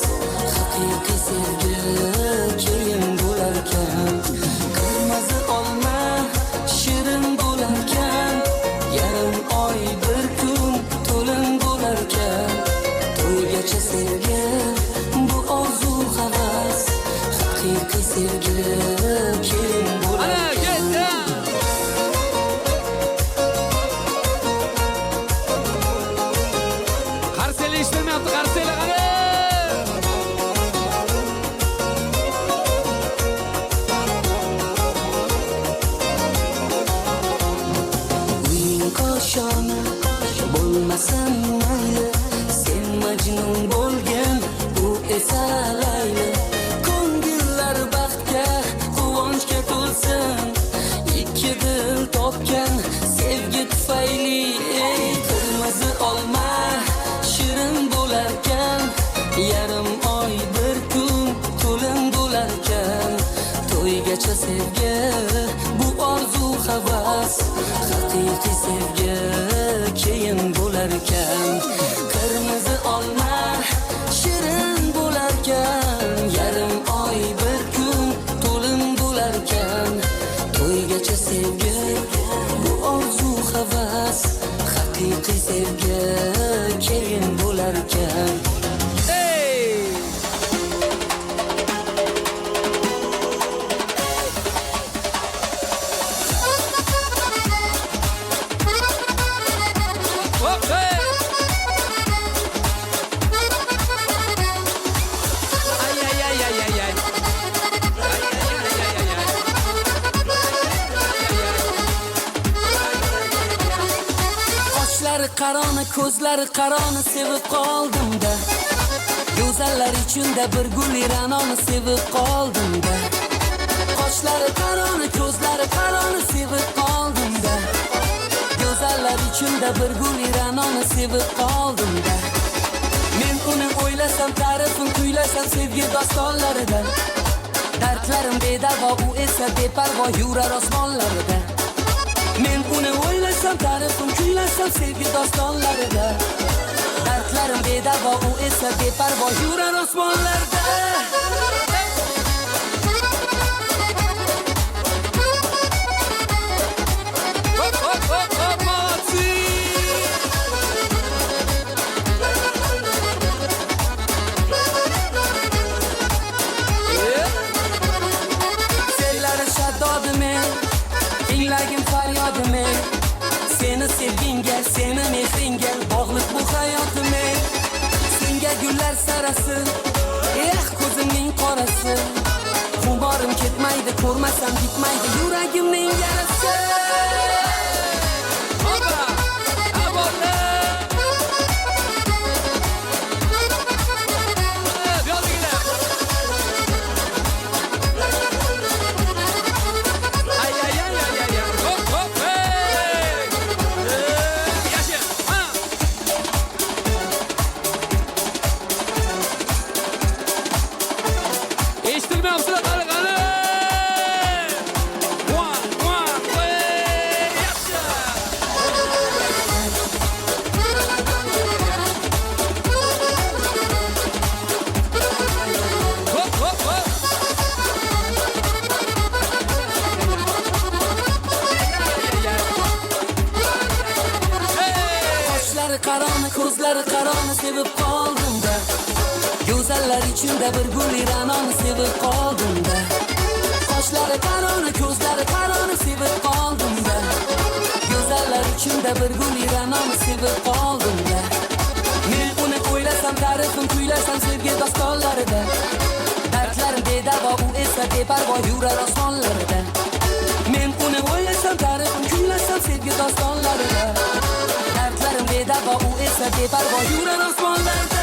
poshona bo'lmasin mayli, sen majnun bo'lgan bu esa layli. Ko'ngillar baxtga, quvonchga to'lsin, ikki dil topgan sevgi tufayli. Ey qirmizi olma shirin bo'larkan, yarim oy bir kun to'lin bo'larkan. To'ygacha sevgi bu orzu havas, haqiqiy sevgi keyin bo'larkan. Qirmizi olma shirin bo'larkan, yarim oy bir kun to'lin bo'larkan. To'ygacha sevgi bu orzu havas, haqiqiy sevgi keyin bo'larkan. Qarona ko'zlari qarona sevib qoldim-da. Go'zallar ichida bir gul ranoni sevib qoldim-da. Qoshlari qarona, ko'zlari qarona sevib qoldim-da. Go'zallar ichida bir gul ranoni sevib qoldim-da. Men uni o'ylasam, ta'rifini kuylasam sevgi dostonlarida. Dardlarim bedavo, u esa beparvo yurar osmonlarida. Men uni o'ylasam, ta'rifim kuylasam sevgi dostonlarida. Dardlarim bedavo, u esa beparvo yurar osmonlarda. Sellari shaddodimi, tinglagim faryodimi, seni sevginga, seni mehringa bog'liq bu hayotim. Senga gullar sarasi, ko'zimning qorasi. Xumorim ketmaydi, ko'rmasam bitmaydi yuragimning yarasi. Qarona ko'zlari qarona sevib qoldim-da. Go'zallar ichida bir gul ranoni sevib qoldim-da. Qoshlari qarona, ko'zlari qarona sevib qoldim-da. Go'zallar ichida bir gul ranoni sevib qoldim-da. Men uni o'ylasam, ta'rifini kuylasam sevgi dostonlarida. Dardlarim bedavo, u esa beparvo yurar osmonlarida. Men uni o'ylasam, ta'rifini kuylasam sevgi dostonlarida. Dardlarim bedavo, u esa beparvo yurar osmonlarda.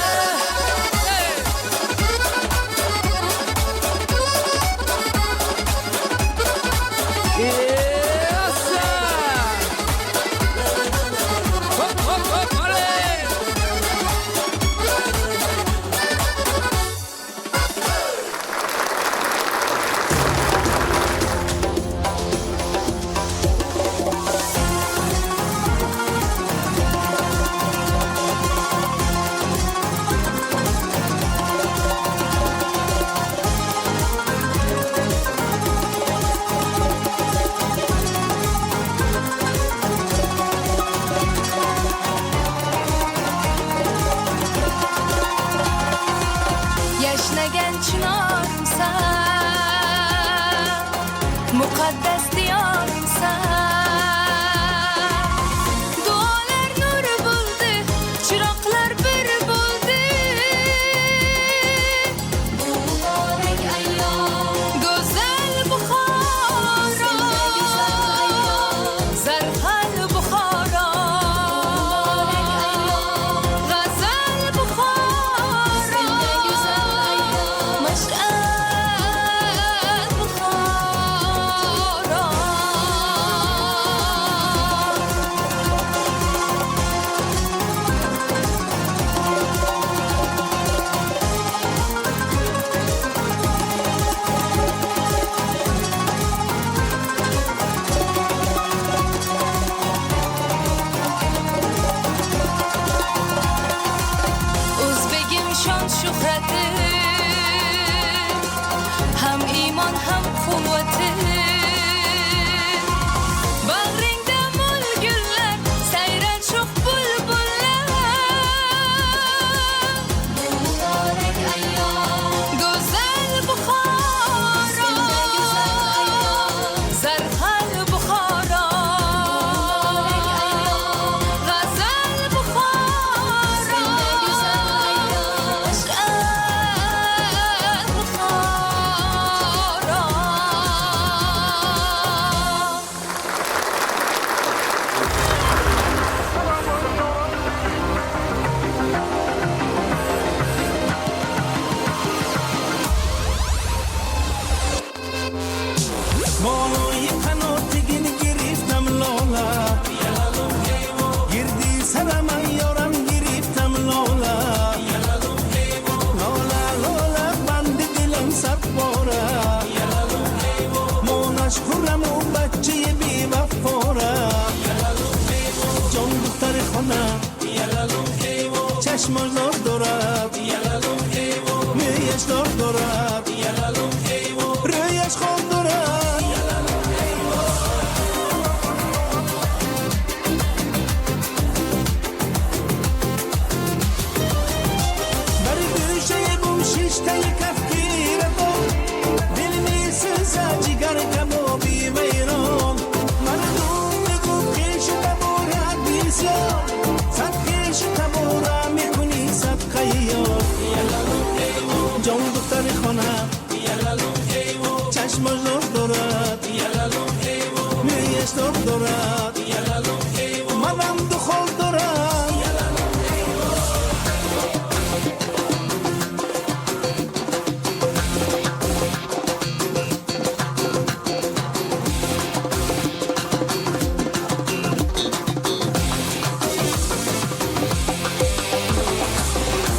Yashnagan chinorimsan, muqaddas diyorimsan. Duolar nur bo'ldi, chiroqlar bir bo'ldi. Bu muborak ayyom, go'zal Buxoro, zarhal Buxoro. دارد منم دخول دارم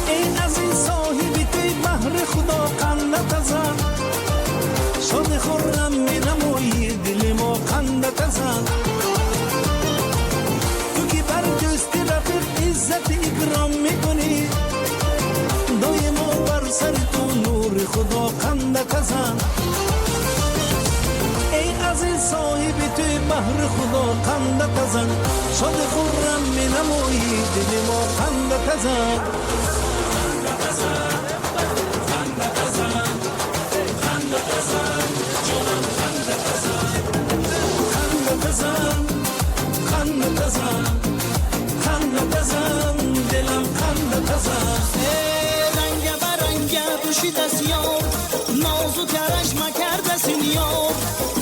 این از این صاحبی توی بحر خدا قندت ازن شاد خورم می نمایی دل ما قندت ازن تو که بر دوستی رفیق عزت اکرام میکنی دایما بر سر تو نور خدا قندت ازن ای از این صاحبی توی بحر خدا قندت ازن شاد خورم می نمایی دل ما قندت ازن دلم خنده تزن رنگ برنگ پوشید از یار نازو کرش مکرد سینیار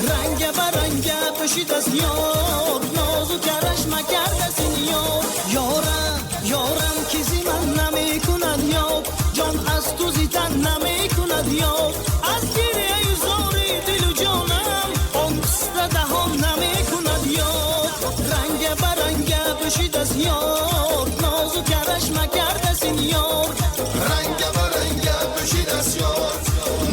رنگ برنگ پوشید از یار نازو کرش مکرد سینیار یارم کسی من نمی کند یار جان از تو زیتن نمی کند یار از گریه زاری دل و جانم اون قصد دهان نمی کند یار رنگ برنگ پوشید از یار نازو کرش مکرد سینیار رنگ برنگ بشید از یار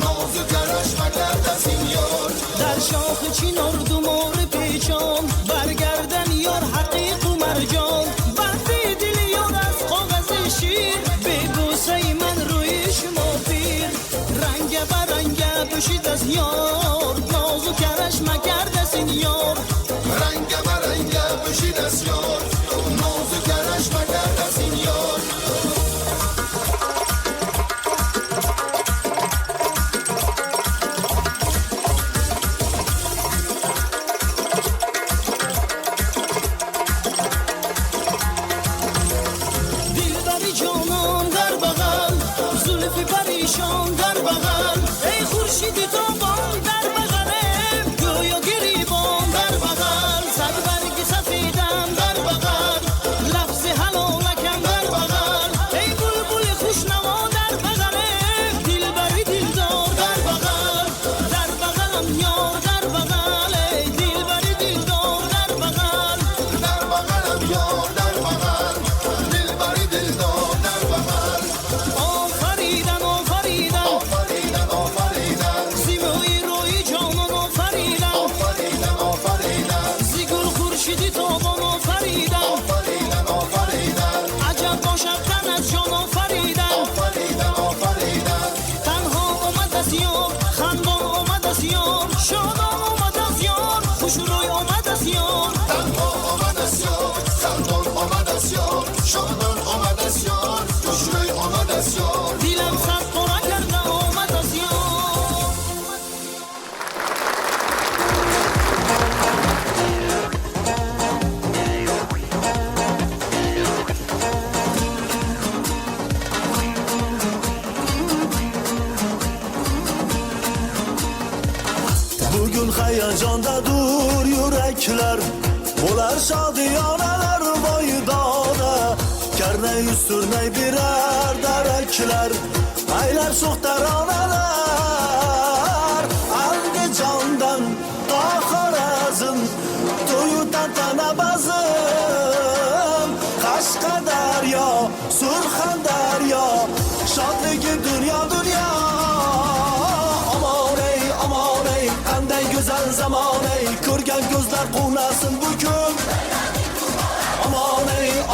نازو کرش مکرد سینیار در شاخ چینار دو مور پیچان برگردن یار حقیق و مرجان برفی دل یار از کاغذ شیر به بوسه من روی شما پیر رنگ برنگ بشید از یار نازو کرش مکرد سینیار رنگ برنگ بشید از یار نازو کرش مکرد سینیار دلبری جانان در بغل زلفی پریشان در بغل ای خورشیدی تابان در بغله گویا گریبان در بغل صد برگ سفیدم در بغل لفظ حلالکم در بغل ای بلبل خوشنوا در بغله دلبری دلدار در بغلم یار در بغل ای دلبری دلدار در بغلم یار در بغل دلبری دلدار در بغل آفریدن زیبایی روی جانان آفریدن زیگل خورشیدی تابان آفریدن عجب باشد تن از جان آفریدن تنها آمد از یار خندان آمد از یار شادان آمد از یار خوش روی آمد از یار تنها آمد از یار خندان آمد از یار شادان آمد از یار خوشروی آمد از یار دیلم صد پاره کرده آمد از یار Bugün hayacandadır yürekler Bo'lar şadiyonalar boydona Karnay üstürnay birer daraklar Aylar sho'x taronalar Andijondan to Xorazm To'yu tantana bazm Qashqadaryo, Surxondaryo Shodligi dunyo Aman ey, qanday go'zal zamon ey Ko'rgan ko'zlar quvnasin bugun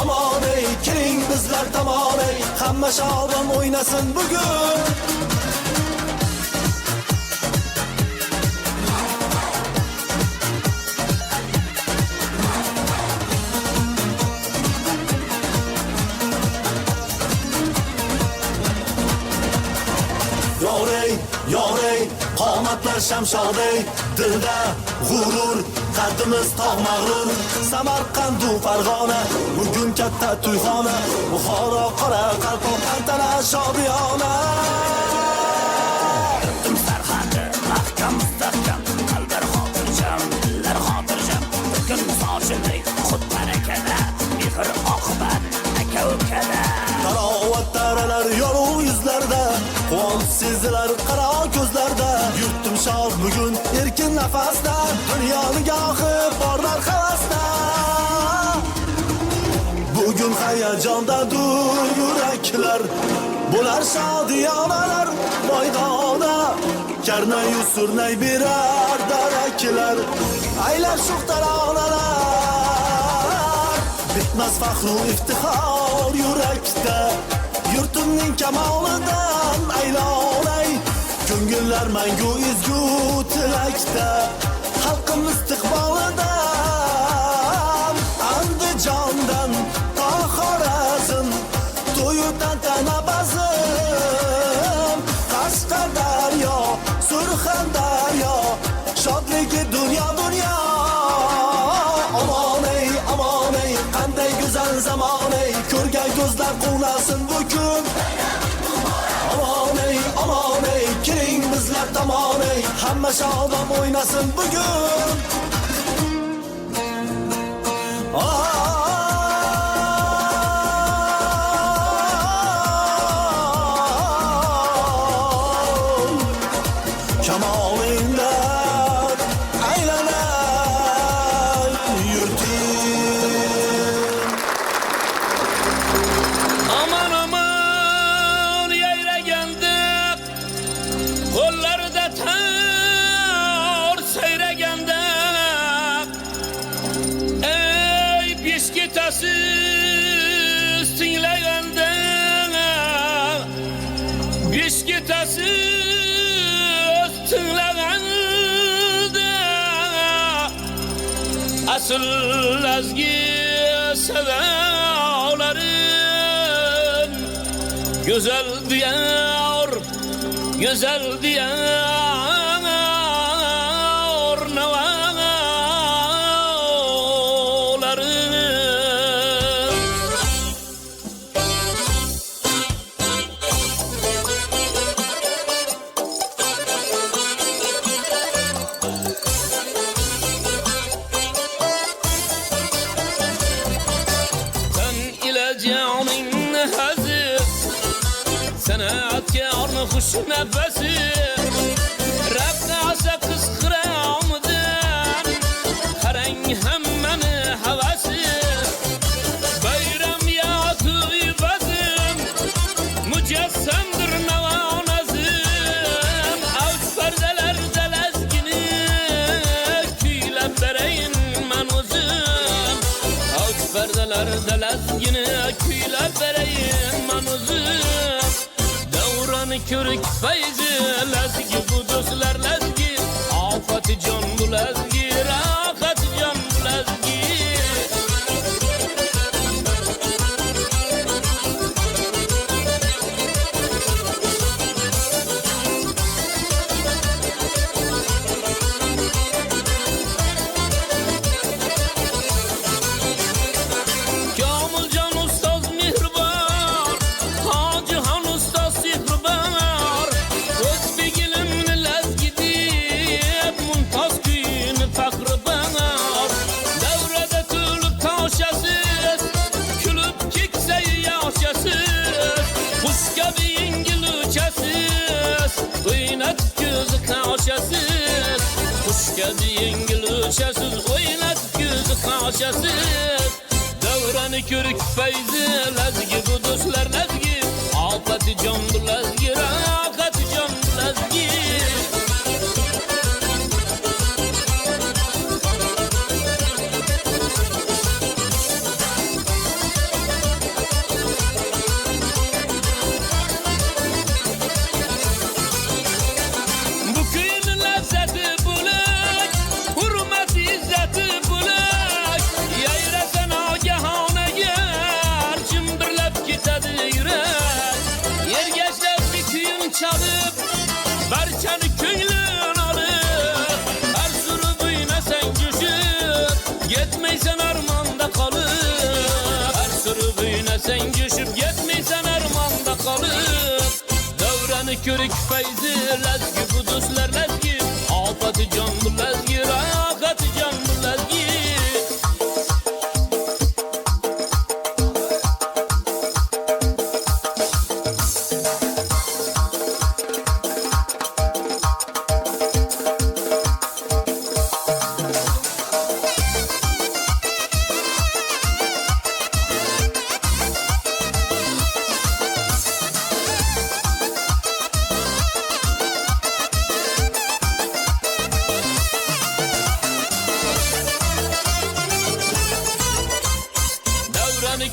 Aman ey, keling bizlar tomon ey Hamma shodon o'ynasin bugun Yorey, qomatlar shamshodey Dilda g'urur, qaddimiz tog' mag'rur Samarqandu Farg'ona, bugun katta to'yxona Buxoro, Qoraqalpoq, tantana shodiyona Yurtim sarhadi, mahkam mustahkam Qalblar xotirjam, dillar xotirjam kun sochilay xud barakada mehr oqibat aka ukada Tarovat taralar yorug' yuzlarda, quvonch sezilar qaro ko'zlarda. Yurtim shod bugun erkin nafasda, dunyoning gohi borlar havasda. Bugun hayajondadir yuraklar, bo'lar shodiyonalar maydonda. Karnay surnay berar daraklar, aylar shuh taronalar. Bitmas faxru iftixor yurakda, yurtimning kamolidan aylanay. Ko'ngillar mangu ezgu tilakda, xalqim istiqbolidan. Andijondan to Xorazm, to'yu tantana bazm. Qashqadaryo, Surxondaryo, shodligi dunyo dunyo. Aman ey, qanday go'zal zamon ey, ko'rgan ko'zlar quvnasin bu kun. Aman ey, keling bizlar tomon ey, hamma shodon o'ynasin bugun. Kamolingdan aylanay yurtim. Aman aman yayraganda qo'llarida tor sayraganda ey beshketasiz tinglaganda beshketasiz tinglaganda asl lazgi sevolarin güzel diyar navalarin. Sen ile canın hazır, sanatkarni xush nafasi. Rabna asa qisqiramdan, qarang hammani havasi. Bayram yoki bazm, mujassamdir navonazim. Avj pardalarda lazgini kuylab berayin man o'zim. Avj pardalarda lazgini kuylab berayin man o'zim. Davrani ko'rik fayzi lazgi bu do'stlar lazgi. Ofati jon bu lazgi, rohati jon bu lazgi. Komiljon ustoz mehribon, Hojixon ustoz sehribon. O'zbek ilmini lazgi deb mumtoz kuyini faxri bor. Davrada to'lib toshasiz, kulib keksay yoshasiz. Qush kabi yengil uchasiz, o'ynatib ko'zi qoshasiz. Qush kabi yengil uchasiz, o'ynatib ko'zi qoshasiz. Davrani ko'rik fayzi lazgi bu do'stlar lazgi. Ofati jon bu lazgi, rohati jon bu lazgi. Bu kuyni lazzati bo'lak, hurmati izzati bo'lak. Yayrasan ogahonaga, chimdirlab ketadi yurak. Ergashlab bir kuyin chalib, barchani ko'nglin olib. Har surib o'ynasang jo'shib, ketmaysan armonda qolib. Har surib o'ynasang jo'shib, ketmaysan armonda qolib. Davrani ko'rik fayzi lazgi bu do'stlar lazgi. Ofati jon bu lazgi, rohati jon bu lazgi.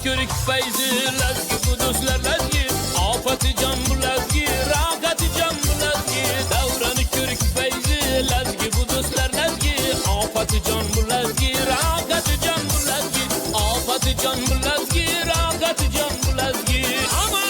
ko'rik fayzi lazgi bu do'stlar lazgi ofati jon bu lazgi rohati jon bu lazgi davrani ko'rik fayzi lazgi bu do'stlar lazgi ofati jon bu lazgi rohati jon bu lazgi ofati jon bu lazgi rohati jon bu lazgi aman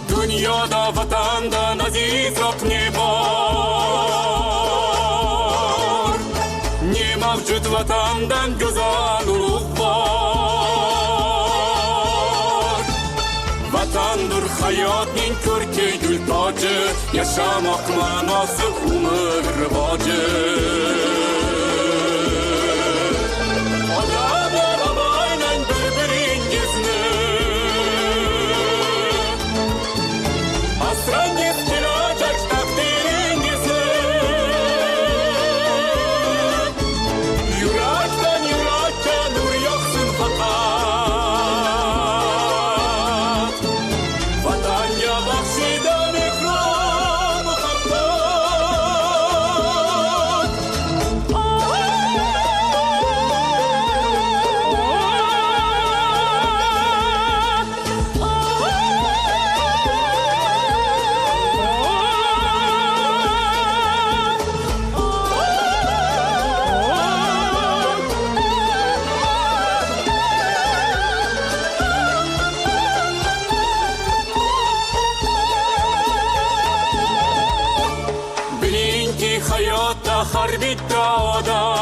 Dünyada vatandan azizroq ne bor? Ne mavjud vatandan go'zal ulug' bor? Vatandur hayotning ko'rki gul toji, yashamoq ma'nosi umr rivoji. Odamlar avaylang bir-biringizni Asrangiz kelajak taqdiringizni Yurakdan yurakka nur yoqsin faqat Vatanga baxshida mehron muhabbat Bilingki hayotda har bitta odam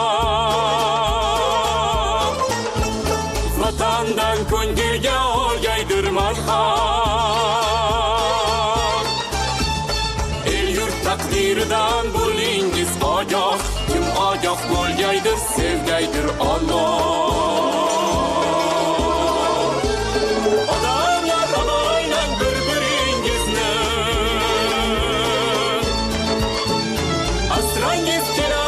Vatandan ko'ngilga olgaydir malham El yurt taqdiridan bo'lingiz ogoh Kim ogoh bo'lgaydir sevgaydir Alloh Odamlar avaylang bir-biringizni Asrangiz kerak